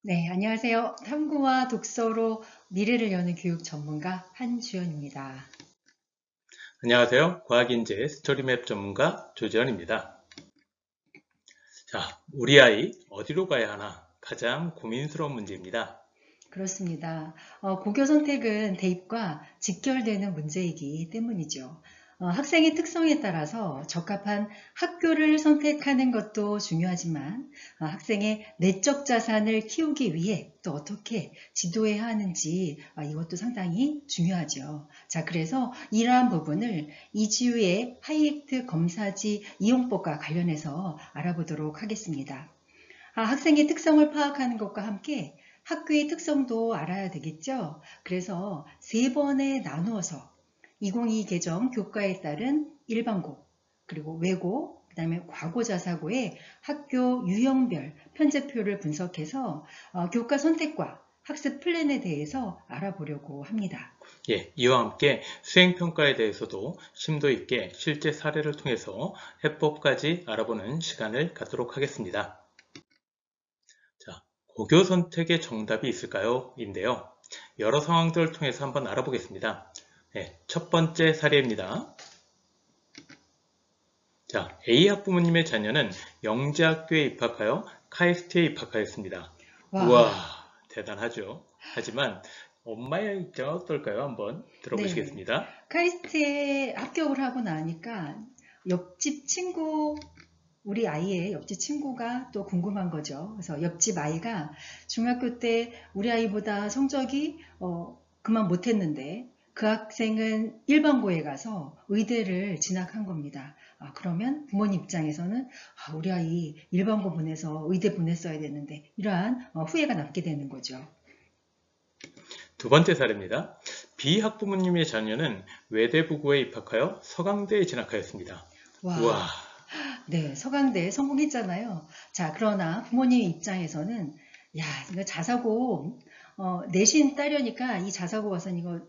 네, 안녕하세요. 탐구와 독서로 미래를 여는 교육 전문가 한주연입니다. 안녕하세요. 과학인재 스토리맵 전문가 조지현입니다. 자, 우리 아이 어디로 가야 하나? 가장 고민스러운 문제입니다. 그렇습니다. 고교 선택은 대입과 직결되는 문제이기 때문이죠. 학생의 특성에 따라서 적합한 학교를 선택하는 것도 중요하지만 학생의 내적 자산을 키우기 위해 또 어떻게 지도해야 하는지 이것도 상당히 중요하죠. 자, 그래서 이러한 부분을 이지우의 하이액트 검사지 이용법과 관련해서 알아보도록 하겠습니다. 학생의 특성을 파악하는 것과 함께 학교의 특성도 알아야 되겠죠. 그래서 세 번에 나누어서 2022 개정 교과에 따른 일반고, 그리고 외고, 그 다음에 과고자사고의 학교 유형별 편제표를 분석해서 교과 선택과 학습 플랜에 대해서 알아보려고 합니다. 예, 이와 함께 수행평가에 대해서도 심도 있게 실제 사례를 통해서 해법까지 알아보는 시간을 갖도록 하겠습니다. 자, 고교 선택의 정답이 있을까요? 인데요. 여러 상황들을 통해서 한번 알아보겠습니다. 네, 첫 번째 사례입니다. 자, A 학부모님의 자녀는 영재학교에 입학하여 카이스트에 입학하였습니다. 와, 우와, 대단하죠. 하지만 엄마의 입장은 어떨까요? 한번 네. 들어보시겠습니다. 카이스트에 합격을 하고 나니까 옆집 친구 우리 아이의 옆집 친구가 또 궁금한 거죠. 그래서 옆집 아이가 중학교 때 우리 아이보다 성적이 그만 못했는데 그 학생은 일반고에 가서 의대를 진학한 겁니다. 그러면 부모님 입장에서는 우리 아이 일반고 보내서 의대 보냈어야 되는데 이러한 후회가 남게 되는 거죠. 두 번째 사례입니다. B 학부모님의 자녀는 외대부고에 입학하여 서강대에 진학하였습니다. 우와, 와, 네, 서강대 성공했잖아요. 자, 그러나 부모님 입장에서는 야, 이거 자사고 내신 따려니까 이 자사고 가서는 이거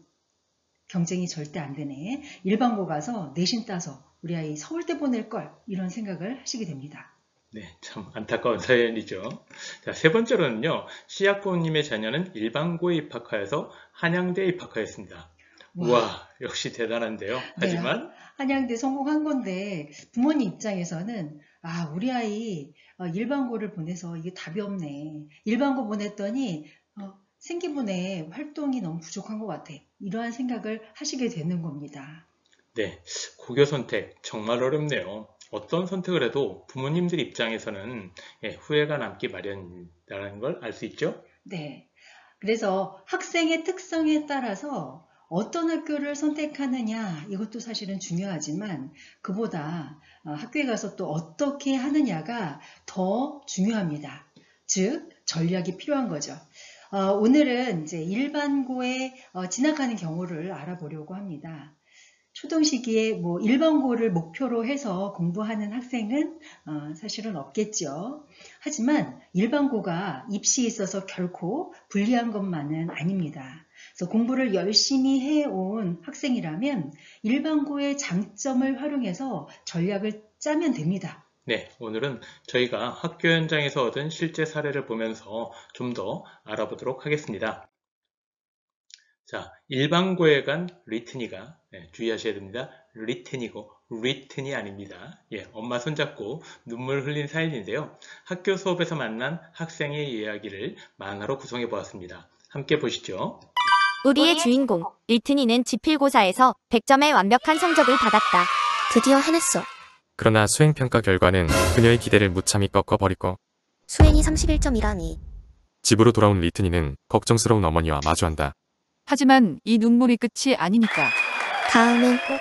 경쟁이 절대 안 되네. 일반고 가서 내신 따서 우리 아이 서울대 보낼 걸 이런 생각을 하시게 됩니다. 네, 참 안타까운 사연이죠. 자, 세 번째로는요. C 학부모님의 자녀는 일반고에 입학하여서 한양대에 입학하였습니다. 와, 우와, 역시 대단한데요. 네, 하지만 한양대 성공한 건데 부모님 입장에서는 우리 아이 일반고를 보내서 이게 답이 없네. 일반고 보냈더니 생기부의 활동이 너무 부족한 것 같아. 이러한 생각을 하시게 되는 겁니다. 네, 고교 선택 정말 어렵네요. 어떤 선택을 해도 부모님들 입장에서는 후회가 남기 마련이라는 걸 알 수 있죠? 네. 그래서 학생의 특성에 따라서 어떤 학교를 선택하느냐, 이것도 사실은 중요하지만 그보다 학교에 가서 또 어떻게 하느냐가 더 중요합니다. 즉, 전략이 필요한 거죠. 오늘은 이제 일반고에 진학하는 경우를 알아보려고 합니다. 초등 시기에 뭐 일반고를 목표로 해서 공부하는 학생은 사실은 없겠죠. 하지만 일반고가 입시에 있어서 결코 불리한 것만은 아닙니다. 그래서 공부를 열심히 해온 학생이라면 일반고의 장점을 활용해서 전략을 짜면 됩니다. 네, 오늘은 저희가 학교 현장에서 얻은 실제 사례를 보면서 좀 더 알아보도록 하겠습니다. 자, 일반고에 간 리트니가 주의하셔야 됩니다. 리트니고 리튼이 아닙니다. 예, 엄마 손잡고 눈물 흘린 사연인데요. 학교 수업에서 만난 학생의 이야기를 만화로 구성해 보았습니다. 함께 보시죠. 우리의 주인공, 리트니는 지필고사에서 100점의 완벽한 성적을 받았다. 드디어 해냈어. 그러나 수행평가 결과는 그녀의 기대를 무참히 꺾어버리고 수행이 31점이라니. 집으로 돌아온 리트니는 걱정스러운 어머니와 마주한다. 하지만 이 눈물이 끝이 아니니까. 다음엔 꼭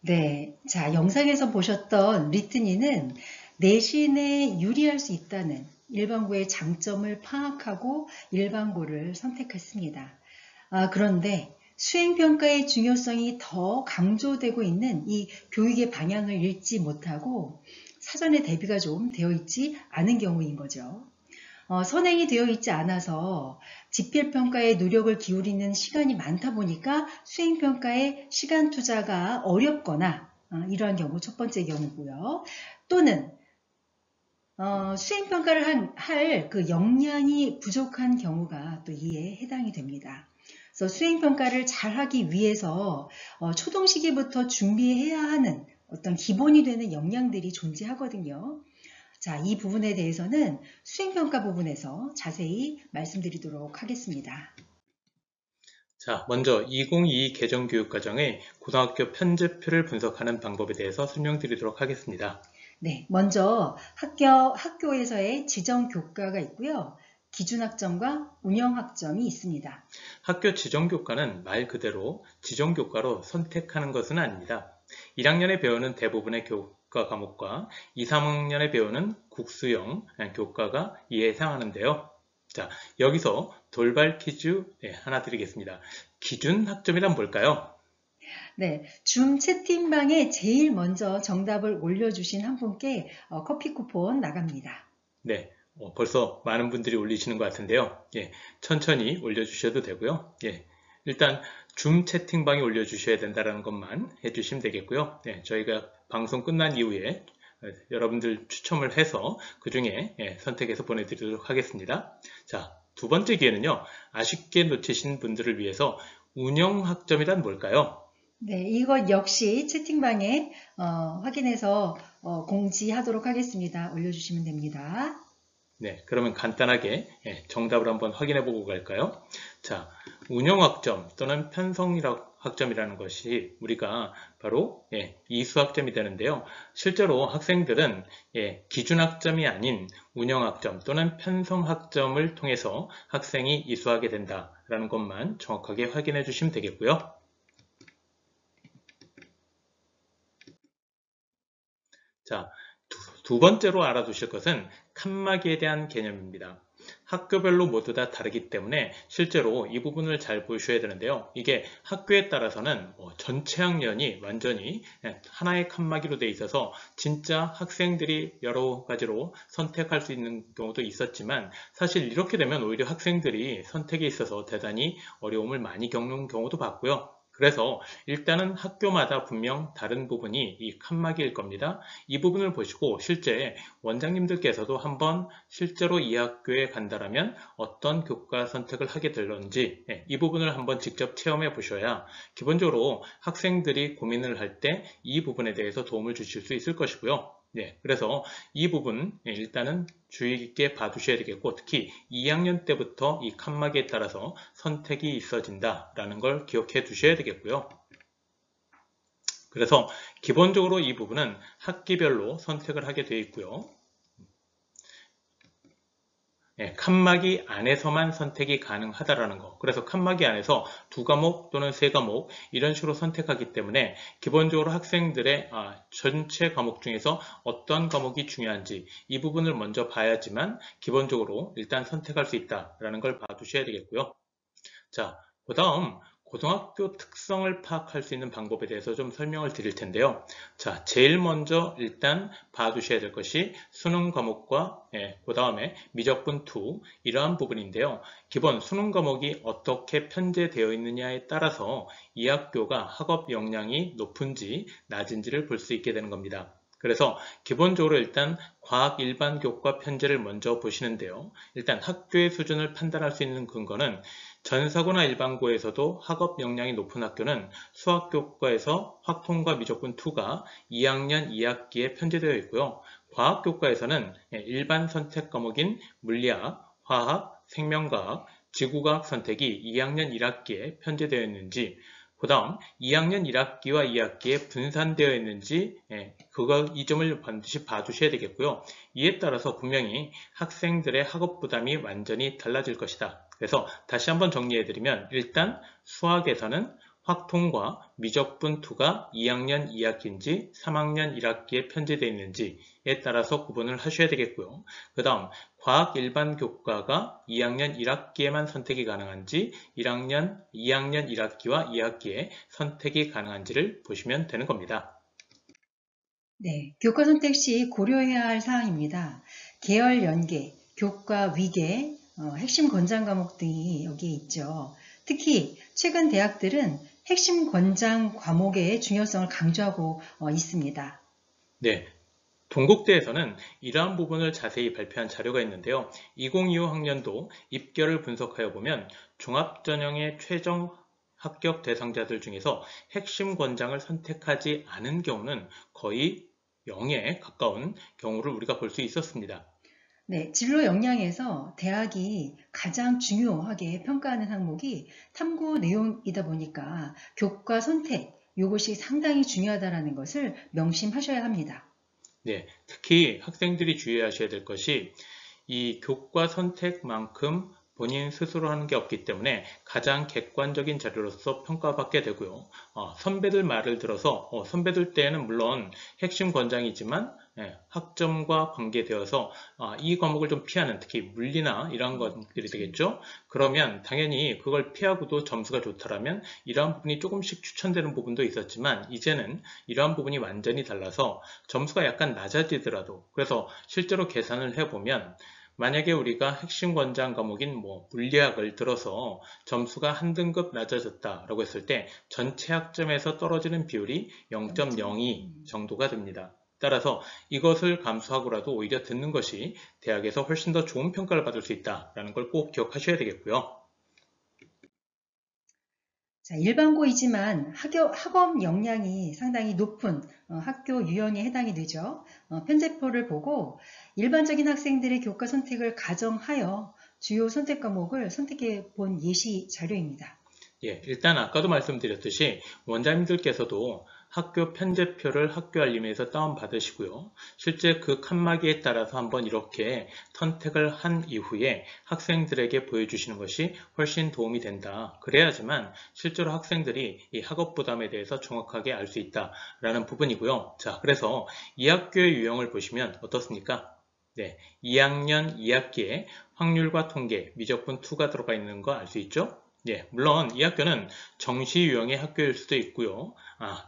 네, 자, 영상에서 보셨던 리트니는 내신에 유리할 수 있다는 일반고의 장점을 파악하고 일반고를 선택했습니다. 그런데 수행평가의 중요성이 더 강조되고 있는 이 교육의 방향을 읽지 못하고 사전에 대비가 좀 되어 있지 않은 경우인 거죠. 선행이 되어 있지 않아서 집필평가에 노력을 기울이는 시간이 많다 보니까 수행평가에 시간 투자가 어렵거나 이러한 경우 첫 번째 경우고요. 또는 수행평가를 할 그 역량이 부족한 경우가 또 이에 해당이 됩니다. 그래서 수행평가를 잘하기 위해서 초동 시기부터 준비해야 하는 어떤 기본이 되는 역량들이 존재하거든요. 자, 이 부분에 대해서는 수행평가 부분에서 자세히 말씀드리도록 하겠습니다. 자, 먼저 2022 개정교육과정의 고등학교 편제표를 분석하는 방법에 대해서 설명드리도록 하겠습니다. 네, 먼저 학교에서의 지정 교과가 있고요. 기준학점과 운영학점이 있습니다. 학교 지정교과는 말 그대로 지정교과로 선택하는 것은 아닙니다. 1학년에 배우는 대부분의 교과 과목과 2, 3학년에 배우는 국수형 교과가 이에 해당하는데요. 자, 여기서 돌발 퀴즈 하나 드리겠습니다. 기준 학점이란 뭘까요? 네, 줌 채팅방에 제일 먼저 정답을 올려주신 한 분께 커피 쿠폰 나갑니다. 네, 벌써 많은 분들이 올리시는 것 같은데요. 예, 천천히 올려주셔도 되고요. 예, 일단 줌 채팅방에 올려주셔야 된다는 것만 해주시면 되겠고요. 예, 저희가 방송 끝난 이후에 여러분들 추첨을 해서 그 중에 선택해서 보내드리도록 하겠습니다. 자, 두 번째 기회는요. 아쉽게 놓치신 분들을 위해서 운영학점이란 뭘까요? 네, 이것 역시 채팅방에 확인해서 공지하도록 하겠습니다. 올려주시면 됩니다. 네, 그러면 간단하게 정답을 한번 확인해 보고 갈까요? 자, 운영학점 또는 편성학점이라는 것이 우리가 바로 이수학점이 되는데요. 실제로 학생들은 기준학점이 아닌 운영학점 또는 편성학점을 통해서 학생이 이수하게 된다라는 것만 정확하게 확인해 주시면 되겠고요. 자, 두 번째로 알아두실 것은 칸막이에 대한 개념입니다. 학교별로 모두 다 다르기 때문에 실제로 이 부분을 잘 보셔야 되는데요. 이게 학교에 따라서는 전체 학년이 완전히 하나의 칸막이로 되어 있어서 진짜 학생들이 여러 가지로 선택할 수 있는 경우도 있었지만 사실 이렇게 되면 오히려 학생들이 선택에 있어서 대단히 어려움을 많이 겪는 경우도 봤고요. 그래서 일단은 학교마다 분명 다른 부분이 이 칸막이일 겁니다. 이 부분을 보시고 실제 원장님들께서도 한번 실제로 이 학교에 간다라면 어떤 교과 선택을 하게 될런지 이 부분을 한번 직접 체험해 보셔야 기본적으로 학생들이 고민을 할 때 이 부분에 대해서 도움을 주실 수 있을 것이고요. 그래서 이 부분 일단은 주의 깊게 봐두셔야 되겠고 특히 2학년 때부터 이 칸막이에 따라서 선택이 있어진다라는 걸 기억해 두셔야 되겠고요. 그래서 기본적으로 이 부분은 학기별로 선택을 하게 되어 있고요. 칸막이 안에서만 선택이 가능하다라는 거. 그래서 칸막이 안에서 2과목 또는 3과목 이런 식으로 선택하기 때문에 기본적으로 학생들의 전체 과목 중에서 어떤 과목이 중요한지 이 부분을 먼저 봐야지만 기본적으로 일단 선택할 수 있다라는 걸 봐두셔야 되겠고요. 자, 그 다음 고등학교 특성을 파악할 수 있는 방법에 대해서 좀 설명을 드릴 텐데요. 자, 제일 먼저 일단 봐두셔야 될 것이 수능 과목과 그 다음에 미적분 2 이러한 부분인데요. 기본 수능 과목이 어떻게 편제되어 있느냐에 따라서 이 학교가 학업 역량이 높은지 낮은지를 볼 수 있게 되는 겁니다. 그래서 기본적으로 일단 과학 일반 교과 편제를 먼저 보시는데요. 일단 학교의 수준을 판단할 수 있는 근거는 전사고나 일반고에서도 학업 역량이 높은 학교는 수학교과에서 확통과 미적분 2가 2학년 2학기에 편제되어 있고요. 과학교과에서는 일반 선택 과목인 물리학, 화학, 생명과학, 지구과학 선택이 2학년 1학기에 편제되어 있는지 그 다음 2학년 1학기와 2학기에 분산되어 있는지 이 점을 반드시 봐주셔야 되겠고요. 이에 따라서 분명히 학생들의 학업 부담이 완전히 달라질 것이다. 그래서 다시 한번 정리해드리면 일단 수학에서는 확통과 미적분 2가 2학년 2학기인지 3학년 1학기에 편제되어 있는지에 따라서 구분을 하셔야 되겠고요. 그 다음 과학 일반 교과가 2학년 1학기에만 선택이 가능한지 2학년 1학기와 2학기에 선택이 가능한지를 보시면 되는 겁니다. 네, 교과 선택 시 고려해야 할 사항입니다. 계열 연계, 교과 위계, 핵심 권장 과목 등이 여기에 있죠. 특히 최근 대학들은 핵심 권장 과목의 중요성을 강조하고 있습니다. 네, 동국대에서는 이러한 부분을 자세히 발표한 자료가 있는데요. 2025 학년도 입결을 분석하여 보면 종합전형의 최종 합격 대상자들 중에서 핵심 권장을 선택하지 않은 경우는 거의 0에 가까운 경우를 우리가 볼 수 있었습니다. 네, 진로 역량에서 대학이 가장 중요하게 평가하는 항목이 탐구 내용이다 보니까 교과 선택, 이것이 상당히 중요하다는 것을 명심하셔야 합니다. 네, 특히 학생들이 주의하셔야 될 것이 이 교과 선택만큼 본인 스스로 하는 게 없기 때문에 가장 객관적인 자료로서 평가받게 되고요. 선배들 말을 들어서 선배들 때에는 물론 핵심 권장이지만 학점과 관계되어서 이 과목을 좀 피하는, 특히 물리나 이런 것들이 되겠죠. 그러면 당연히 그걸 피하고도 점수가 좋다라면 이러한 부분이 조금씩 추천되는 부분도 있었지만 이제는 이러한 부분이 완전히 달라서 점수가 약간 낮아지더라도, 그래서 실제로 계산을 해보면 만약에 우리가 핵심 권장 과목인 물리학을 들어서 점수가 한 등급 낮아졌다라고 했을 때 전체 학점에서 떨어지는 비율이 0.02 정도가 됩니다. 따라서 이것을 감수하고라도 오히려 듣는 것이 대학에서 훨씬 더 좋은 평가를 받을 수 있다는 걸 꼭 기억하셔야 되겠고요. 자, 일반고이지만 학업 역량이 상당히 높은 학교 유형에 해당이 되죠. 편제표를 보고 일반적인 학생들의 교과 선택을 가정하여 주요 선택 과목을 선택해 본 예시 자료입니다. 예, 일단 아까도 말씀드렸듯이 원장님들께서도 학교 편제표를 학교 알림에서 다운받으시고요. 실제 그 칸막이에 따라서 한번 이렇게 선택을 한 이후에 학생들에게 보여주시는 것이 훨씬 도움이 된다. 그래야지만 실제로 학생들이 이 학업 부담에 대해서 정확하게 알 수 있다라는 부분이고요. 자, 그래서 이 학교의 유형을 보시면 어떻습니까? 네, 2학년 2학기에 확률과 통계, 미적분 2가 들어가 있는 거 알 수 있죠? 예, 물론 이 학교는 정시 유형의 학교일 수도 있고요.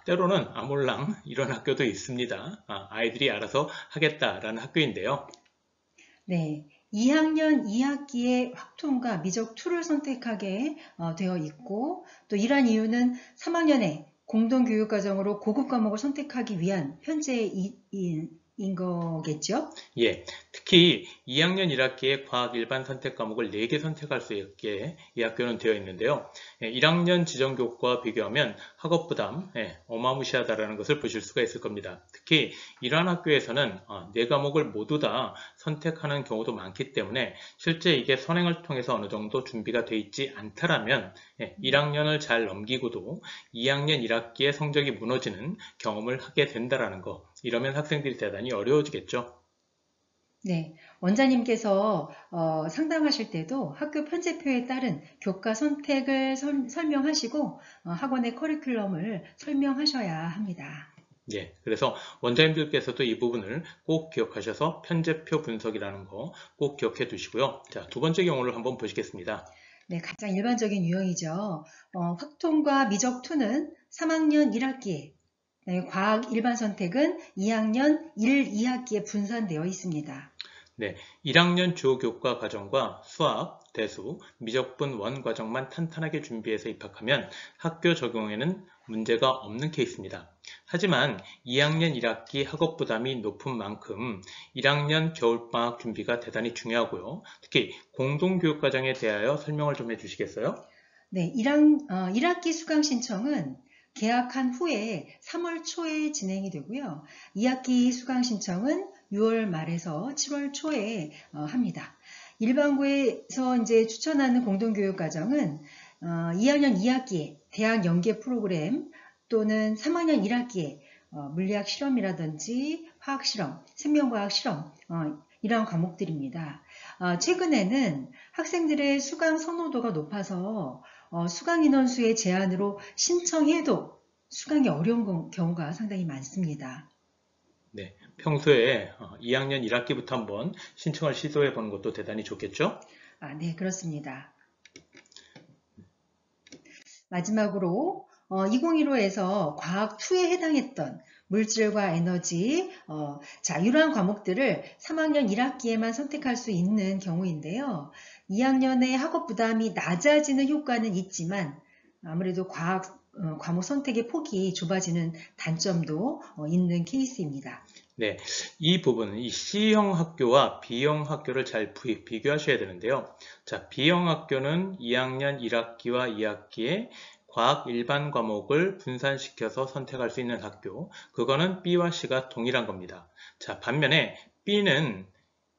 때로는 아몰랑 이런 학교도 있습니다. 아이들이 알아서 하겠다라는 학교인데요. 네, 2학년 2학기에 확통과 미적 2를 선택하게 되어 있고 또 이러한 이유는 3학년에 공동교육과정으로 고급 과목을 선택하기 위한 편제인 거겠죠? 예, 특히 2학년 1학기에 과학 일반 선택 과목을 4개 선택할 수 있게 이 학교는 되어 있는데요. 1학년 지정교과와 비교하면 학업 부담 어마무시하다라는 것을 보실 수가 있을 겁니다. 특히 이러한 학교에서는 4과목을 모두 다 선택하는 경우도 많기 때문에 실제 이게 선행을 통해서 어느 정도 준비가 되어 있지 않다라면 1학년을 잘 넘기고도 2학년 1학기에 성적이 무너지는 경험을 하게 된다라는 거, 이러면 학생들이 대단히 어려워지겠죠. 네, 원장님께서 상담하실 때도 학교 편제표에 따른 교과 선택을 설명하시고 학원의 커리큘럼을 설명하셔야 합니다. 예, 그래서 원장님들께서도 이 부분을 꼭 기억하셔서 편제표 분석이라는 거 꼭 기억해 두시고요. 자, 두 번째 경우를 한번 보시겠습니다. 네, 가장 일반적인 유형이죠. 확통과 미적2는 3학년 1학기에, 과학 일반 선택은 2학년 1, 2학기에 분산되어 있습니다. 네, 1학년 주요 교과 과정과 수학, 대수, 미적분 1 과정만 탄탄하게 준비해서 입학하면 학교 적용에는 문제가 없는 케이스입니다. 하지만 2학년 1학기 학업 부담이 높은 만큼 1학년 겨울방학 준비가 대단히 중요하고요. 특히 공동교육과정에 대하여 설명을 좀 해주시겠어요? 네, 1학기 수강 신청은 개학한 후에 3월 초에 진행이 되고요. 2학기 수강 신청은 6월 말에서 7월 초에 합니다. 일반고에서 이제 추천하는 공동교육과정은 2학년 2학기에 대학 연계 프로그램 또는 3학년 1학기에 물리학 실험이라든지 화학 실험, 생명과학 실험 이러한 과목들입니다. 최근에는 학생들의 수강 선호도가 높아서 수강 인원수의 제한으로 신청해도 수강이 어려운 경우가 상당히 많습니다. 네, 평소에 2학년 1학기부터 한번 신청을 시도해 보는 것도 대단히 좋겠죠? 네, 그렇습니다. 마지막으로 2015에서 과학2에 해당했던 물질과 에너지, 이러한 과목들을 3학년 1학기에만 선택할 수 있는 경우인데요. 2학년의 학업 부담이 낮아지는 효과는 있지만 아무래도 과목 선택의 폭이 좁아지는 단점도 있는 케이스입니다. 네, 이 부분은 이 C형 학교와 B형 학교를 잘 비교하셔야 되는데요. 자, B형 학교는 2학년 1학기와 2학기에 과학 일반 과목을 분산시켜서 선택할 수 있는 학교. 그거는 B와 C가 동일한 겁니다. 자, 반면에 B는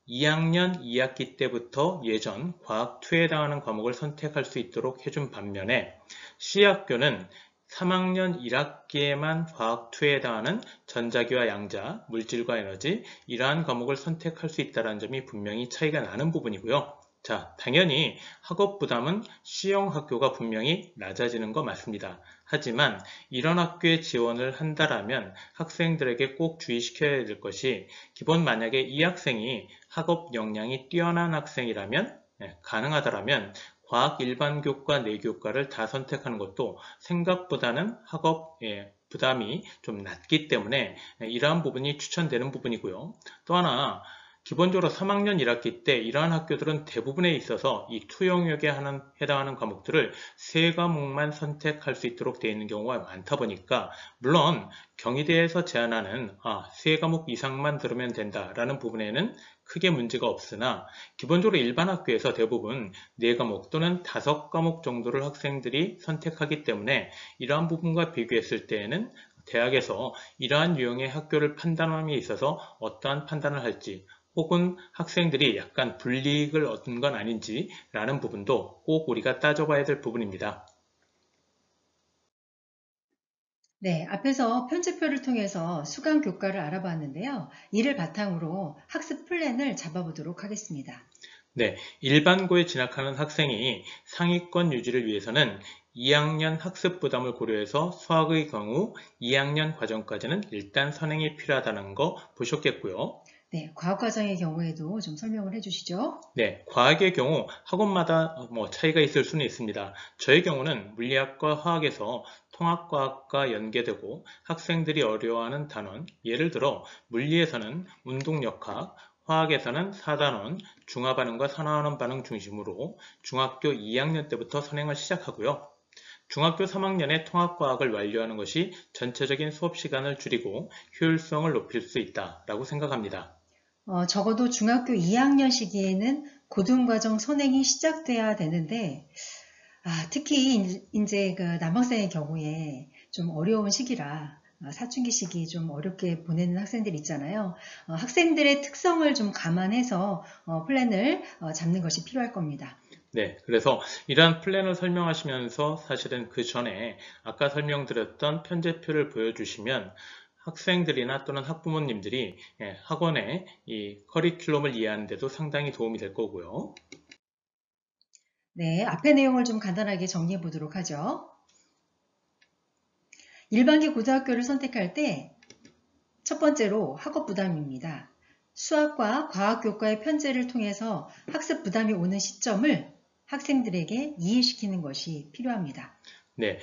2학년 2학기 때부터 예전 과학2에 해당하는 과목을 선택할 수 있도록 해준 반면에 C학교는 3학년 1학기에만 과학2에 해당하는 전자기와 양자, 물질과 에너지 이러한 과목을 선택할 수 있다는 점이 분명히 차이가 나는 부분이고요. 자, 당연히 학업 부담은 C형 학교가 분명히 낮아지는 거 맞습니다. 하지만 이런 학교에 지원을 한다라면 학생들에게 꼭 주의시켜야 될 것이 기본 만약에 이 학생이 학업 역량이 뛰어난 학생이라면 가능하다라면 과학 일반교과 내교과를 다 선택하는 것도 생각보다는 학업 부담이 좀 낮기 때문에 이러한 부분이 추천되는 부분이고요. 또 하나 기본적으로 3학년 1학기 때 이러한 학교들은 대부분에 있어서 이 투 영역에 해당하는 과목들을 3과목만 선택할 수 있도록 되어 있는 경우가 많다 보니까 물론 경희대에서 제안하는 3과목 이상만 들으면 된다라는 부분에는 크게 문제가 없으나 기본적으로 일반 학교에서 대부분 4과목 또는 5과목 정도를 학생들이 선택하기 때문에 이러한 부분과 비교했을 때에는 대학에서 이러한 유형의 학교를 판단함에 있어서 어떠한 판단을 할지 혹은 학생들이 약간 불이익을 얻은 건 아닌지 라는 부분도 꼭 우리가 따져봐야 될 부분입니다. 네, 앞에서 편제표를 통해서 수강 교과를 알아봤는데요. 이를 바탕으로 학습 플랜을 잡아보도록 하겠습니다. 네, 일반고에 진학하는 학생이 상위권 유지를 위해서는 2학년 학습 부담을 고려해서 수학의 경우 2학년 과정까지는 일단 선행이 필요하다는 거 보셨겠고요. 네, 과학과정의 경우에도 좀 설명을 해주시죠. 네, 과학의 경우 학원마다 차이가 있을 수는 있습니다. 저의 경우는 물리학과 화학에서 통합과학과 연계되고 학생들이 어려워하는 단원, 예를 들어 물리에서는 운동역학, 화학에서는 4단원, 중화반응과 산화환원 반응 중심으로 중학교 2학년 때부터 선행을 시작하고요. 중학교 3학년에 통합과학을 완료하는 것이 전체적인 수업 시간을 줄이고 효율성을 높일 수 있다고 생각합니다. 적어도 중학교 2학년 시기에는 고등과정 선행이 시작돼야 되는데, 특히 이제 그 남학생의 경우에 좀 어려운 시기라 사춘기 시기 좀 어렵게 보내는 학생들 있잖아요. 학생들의 특성을 좀 감안해서 플랜을 잡는 것이 필요할 겁니다. 네, 그래서 이러한 플랜을 설명하시면서 사실은 그 전에 아까 설명드렸던 편제표를 보여주시면 학생들이나 또는 학부모님들이 학원의 이 커리큘럼을 이해하는 데도 상당히 도움이 될 거고요. 네, 앞의 내용을 좀 간단하게 정리해 보도록 하죠. 일반계 고등학교를 선택할 때 첫 번째로 학업 부담입니다. 수학과 과학교과의 편제를 통해서 학습 부담이 오는 시점을 학생들에게 이해시키는 것이 필요합니다. 네,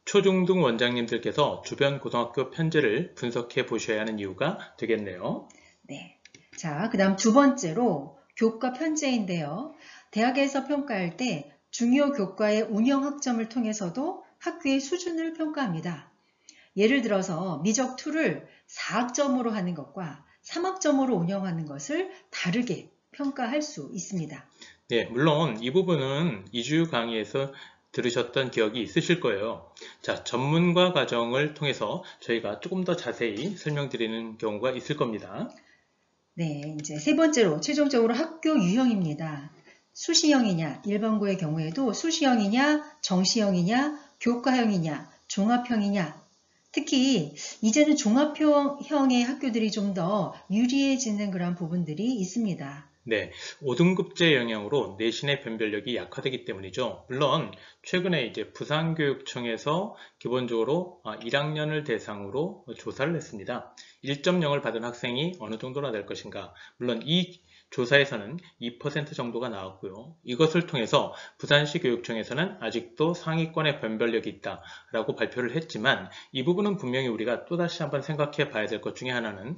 초중등 원장님들께서 주변 고등학교 편제를 분석해 보셔야 하는 이유가 되겠네요. 네. 자, 그 다음 두 번째로 교과 편제인데요. 대학에서 평가할 때 중요 교과의 운영 학점을 통해서도 학교의 수준을 평가합니다. 예를 들어서 미적2를 4학점으로 하는 것과 3학점으로 운영하는 것을 다르게 평가할 수 있습니다. 네, 물론 이 부분은 이주 강의에서 들으셨던 기억이 있으실 거예요. 자, 전문가 과정을 통해서 저희가 조금 더 자세히 설명드리는 경우가 있을 겁니다. 네, 이제 세 번째로 최종적으로 학교 유형입니다. 수시형이냐, 일반고의 경우에도 수시형이냐, 정시형이냐, 교과형이냐, 종합형이냐. 특히 이제는 종합형의 학교들이 좀 더 유리해지는 그런 부분들이 있습니다. 네, 5등급제 영향으로 내신의 변별력이 약화되기 때문이죠. 물론 최근에 이제 부산교육청에서 기본적으로 1학년을 대상으로 조사를 했습니다. 1.0을 받은 학생이 어느 정도나 될 것인가. 물론 이 조사에서는 2% 정도가 나왔고요. 이것을 통해서 부산시 교육청에서는 아직도 상위권의 변별력이 있다라고 발표를 했지만 이 부분은 분명히 우리가 또다시 한번 생각해 봐야 될 것 중에 하나는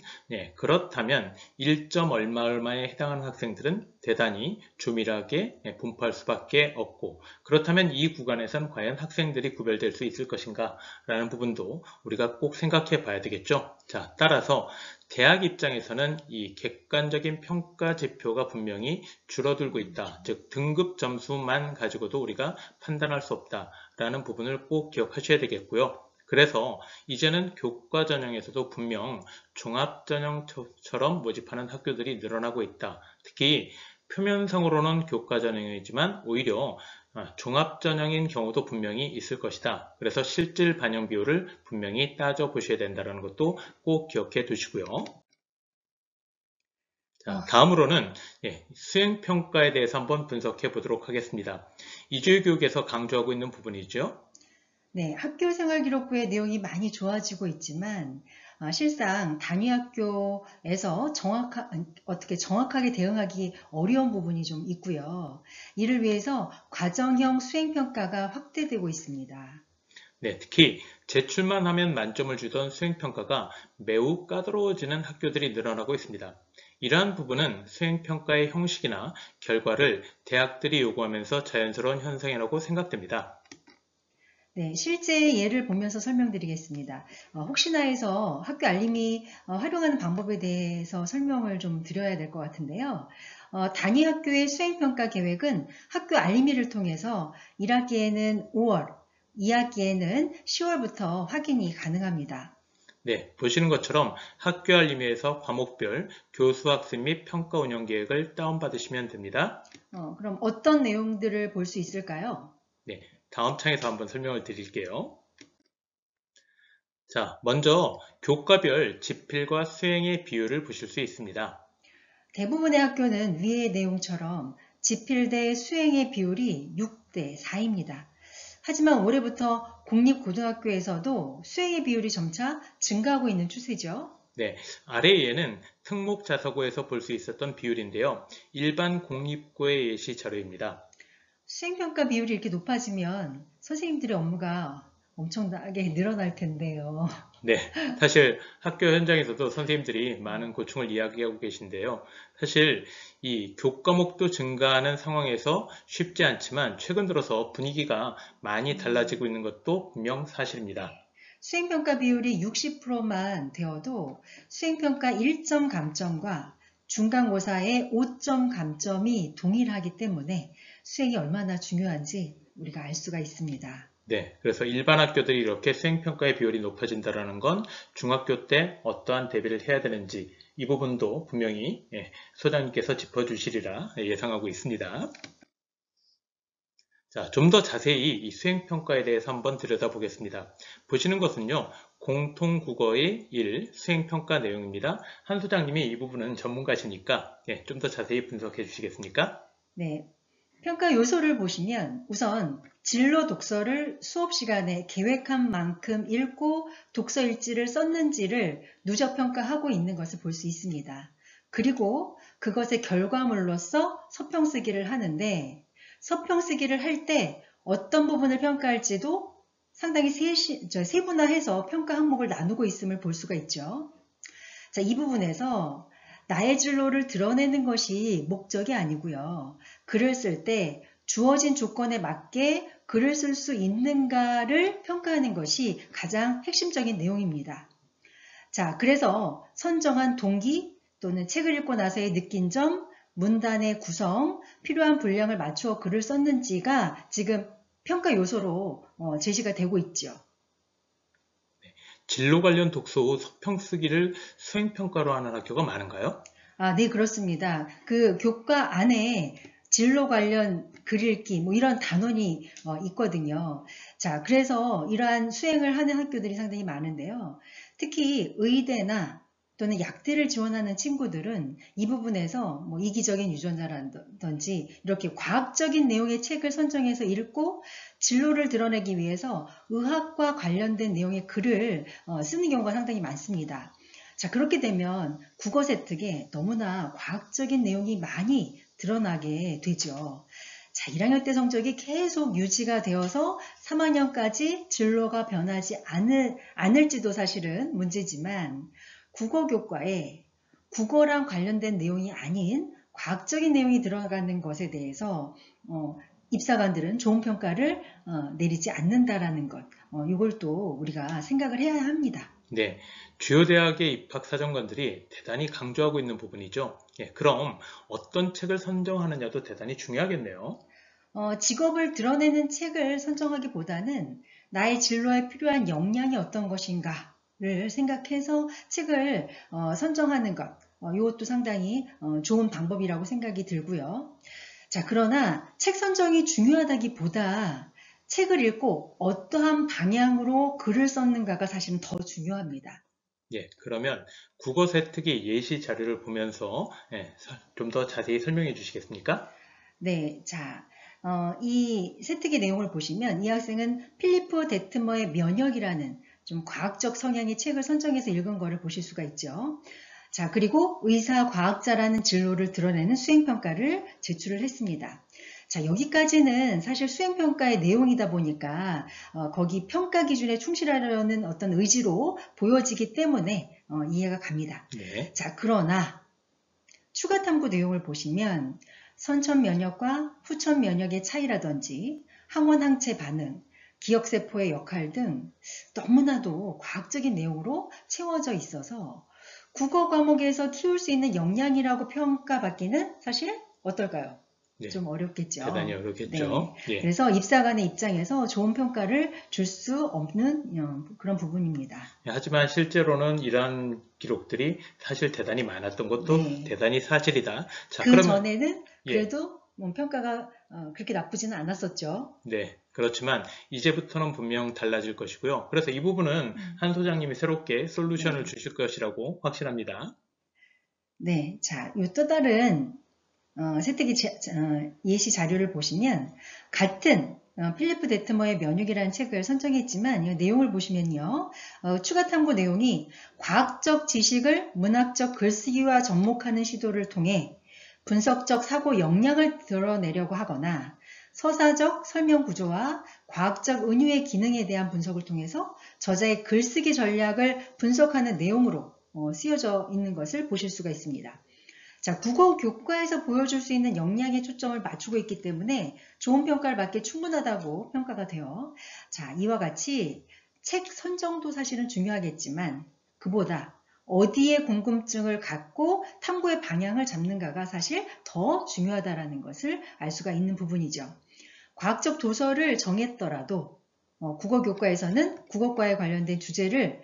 그렇다면 1점 얼마에 해당하는 학생들은 대단히 조밀하게 분포할 수밖에 없고 그렇다면 이 구간에선 과연 학생들이 구별될 수 있을 것인가 라는 부분도 우리가 꼭 생각해 봐야 되겠죠. 자, 따라서 대학 입장에서는 이 객관적인 평가 지표가 분명히 줄어들고 있다. 즉 등급 점수만 가지고도 우리가 판단할 수 없다라는 부분을 꼭 기억하셔야 되겠고요. 그래서 이제는 교과 전형에서도 분명 종합 전형처럼 모집하는 학교들이 늘어나고 있다. 특히 표면상으로는 교과 전형이지만 오히려 종합 전형인 경우도 분명히 있을 것이다. 그래서 실질 반영 비율을 분명히 따져보셔야 된다는 것도 꼭 기억해 두시고요. 자, 다음으로는 수행평가에 대해서 한번 분석해 보도록 하겠습니다. 이주일 교육에서 강조하고 있는 부분이죠. 네, 학교생활기록부의 내용이 많이 좋아지고 있지만 실상 단위 학교에서 어떻게 정확하게 대응하기 어려운 부분이 좀 있고요. 이를 위해서 과정형 수행평가가 확대되고 있습니다. 네, 특히 제출만 하면 만점을 주던 수행평가가 매우 까다로워지는 학교들이 늘어나고 있습니다. 이러한 부분은 수행평가의 형식이나 결과를 대학들이 요구하면서 자연스러운 현상이라고 생각됩니다. 네, 실제 예를 보면서 설명드리겠습니다. 혹시나 해서 학교 알림이 활용하는 방법에 대해서 설명을 좀 드려야 될 것 같은데요. 단위 학교의 수행평가 계획은 학교 알림이를 통해서 1학기에는 5월, 2학기에는 10월부터 확인이 가능합니다. 네, 보시는 것처럼 학교 알림에서 과목별 교수 학습 및 평가 운영 계획을 다운받으시면 됩니다. 그럼 어떤 내용들을 볼 수 있을까요? 네, 다음 창에서 한번 설명을 드릴게요. 자, 먼저 교과별 지필과 수행의 비율을 보실 수 있습니다. 대부분의 학교는 위의 내용처럼 지필 대 수행의 비율이 6대 4입니다. 하지만 올해부터 공립고등학교에서도 수행의 비율이 점차 증가하고 있는 추세죠. 네, 아래에는 특목자사고에서 볼 수 있었던 비율인데요. 일반 공립고의 예시 자료입니다. 수행평가 비율이 이렇게 높아지면 선생님들의 업무가 엄청나게 늘어날 텐데요. 네, 사실 학교 현장에서도 선생님들이 많은 고충을 이야기하고 계신데요. 사실 이 교과목도 증가하는 상황에서 쉽지 않지만 최근 들어서 분위기가 많이 달라지고 있는 것도 분명 사실입니다. 수행평가 비율이 60%만 되어도 수행평가 1점 감점과 중간고사의 5점 감점이 동일하기 때문에 수행이 얼마나 중요한지 우리가 알 수가 있습니다. 네, 그래서 일반 학교들이 이렇게 수행평가의 비율이 높아진다는 건 중학교 때 어떠한 대비를 해야 되는지 이 부분도 분명히 소장님께서 짚어주시리라 예상하고 있습니다. 자, 좀 더 자세히 이 수행평가에 대해서 한번 들여다보겠습니다. 보시는 것은요, 공통국어의 1 수행평가 내용입니다. 한 소장님이 이 부분은 전문가시니까 좀 더 자세히 분석해 주시겠습니까? 네, 평가 요소를 보시면 우선 진로 독서를 수업 시간에 계획한 만큼 읽고 독서 일지를 썼는지를 누적 평가하고 있는 것을 볼 수 있습니다. 그리고 그것의 결과물로서 서평 쓰기를 하는데 서평 쓰기를 할 때 어떤 부분을 평가할지도 상당히 세분화해서 평가 항목을 나누고 있음을 볼 수가 있죠. 자, 이 부분에서 나의 진로를 드러내는 것이 목적이 아니고요. 글을 쓸 때 주어진 조건에 맞게 글을 쓸 수 있는가를 평가하는 것이 가장 핵심적인 내용입니다. 자, 그래서 선정한 동기 또는 책을 읽고 나서의 느낀 점, 문단의 구성, 필요한 분량을 맞추어 글을 썼는지가 지금 평가 요소로 제시가 되고 있죠. 진로 관련 독서 후 서평 쓰기를 수행평가로 하는 학교가 많은가요? 네, 그렇습니다. 그 교과 안에 진로 관련 글 읽기 뭐 이런 단원이 있거든요. 자, 그래서 이러한 수행을 하는 학교들이 상당히 많은데요. 특히 의대나 또는 약대를 지원하는 친구들은 이 부분에서 뭐 이기적인 유전자라든지 이렇게 과학적인 내용의 책을 선정해서 읽고 진로를 드러내기 위해서 의학과 관련된 내용의 글을 쓰는 경우가 상당히 많습니다. 자, 그렇게 되면 국어 세특에 너무나 과학적인 내용이 많이 드러나게 되죠. 자, 1학년 때 성적이 계속 유지가 되어서 3학년까지 진로가 변하지 않을지도 사실은 문제지만 국어 교과에 국어랑 관련된 내용이 아닌 과학적인 내용이 들어가는 것에 대해서 입사관들은 좋은 평가를 내리지 않는다라는 것, 이걸 또 우리가 생각을 해야 합니다. 네, 주요 대학의 입학 사정관들이 대단히 강조하고 있는 부분이죠. 예, 그럼 어떤 책을 선정하느냐도 대단히 중요하겠네요. 직업을 드러내는 책을 선정하기보다는 나의 진로에 필요한 역량이 어떤 것인가를 생각해서 책을 선정하는 것, 이것도 상당히 좋은 방법이라고 생각이 들고요. 자, 그러나 책 선정이 중요하다기보다 책을 읽고 어떠한 방향으로 글을 썼는가가 사실은 더 중요합니다. 예, 그러면 국어 세특기 예시 자료를 보면서 좀 더 자세히 설명해 주시겠습니까? 네, 자, 이 세특기 내용을 보시면 이 학생은 필리프 데트머의 면역이라는 좀 과학적 성향의 책을 선정해서 읽은 거를 보실 수가 있죠. 자, 그리고 의사 과학자라는 진로를 드러내는 수행평가를 제출을 했습니다. 자, 여기까지는 사실 수행평가의 내용이다 보니까 거기 평가 기준에 충실하려는 어떤 의지로 보여지기 때문에 이해가 갑니다. 네. 자, 그러나 추가 탐구 내용을 보시면 선천 면역과 후천 면역의 차이라든지 항원 항체 반응, 기억세포의 역할 등 너무나도 과학적인 내용으로 채워져 있어서 국어 과목에서 키울 수 있는 역량이라고 평가받기는 사실 어떨까요? 네, 좀 어렵겠죠. 대단히 어렵겠죠. 네. 예. 그래서 입사관의 입장에서 좋은 평가를 줄 수 없는 그런 부분입니다. 하지만 실제로는 이러한 기록들이 사실 대단히 많았던 것도 네. 대단히 사실이다. 자, 그 그러면 전에는 예. 그래도 평가가 그렇게 나쁘지는 않았었죠. 네, 그렇지만 이제부터는 분명 달라질 것이고요. 그래서 이 부분은 한 소장님이 새롭게 솔루션을 네. 주실 것이라고 확신합니다. 네, 자, 요 또 다른 세특기 예시 자료를 보시면 같은 필리프 데트머의 면역이라는 책을 선정했지만 이 내용을 보시면요. 추가 탐구 내용이 과학적 지식을 문학적 글쓰기와 접목하는 시도를 통해 분석적 사고 역량을 드러내려고 하거나 서사적 설명 구조와 과학적 은유의 기능에 대한 분석을 통해서 저자의 글쓰기 전략을 분석하는 내용으로 쓰여져 있는 것을 보실 수가 있습니다. 자, 국어 교과에서 보여줄 수 있는 역량에 초점을 맞추고 있기 때문에 좋은 평가를 받기에 충분하다고 평가가 돼요. 자, 이와 같이 책 선정도 사실은 중요하겠지만 그보다 어디에 궁금증을 갖고 탐구의 방향을 잡는가가 사실 더 중요하다는 것을 알 수가 있는 부분이죠. 과학적 도서를 정했더라도 국어 교과에서는 국어과에 관련된 주제를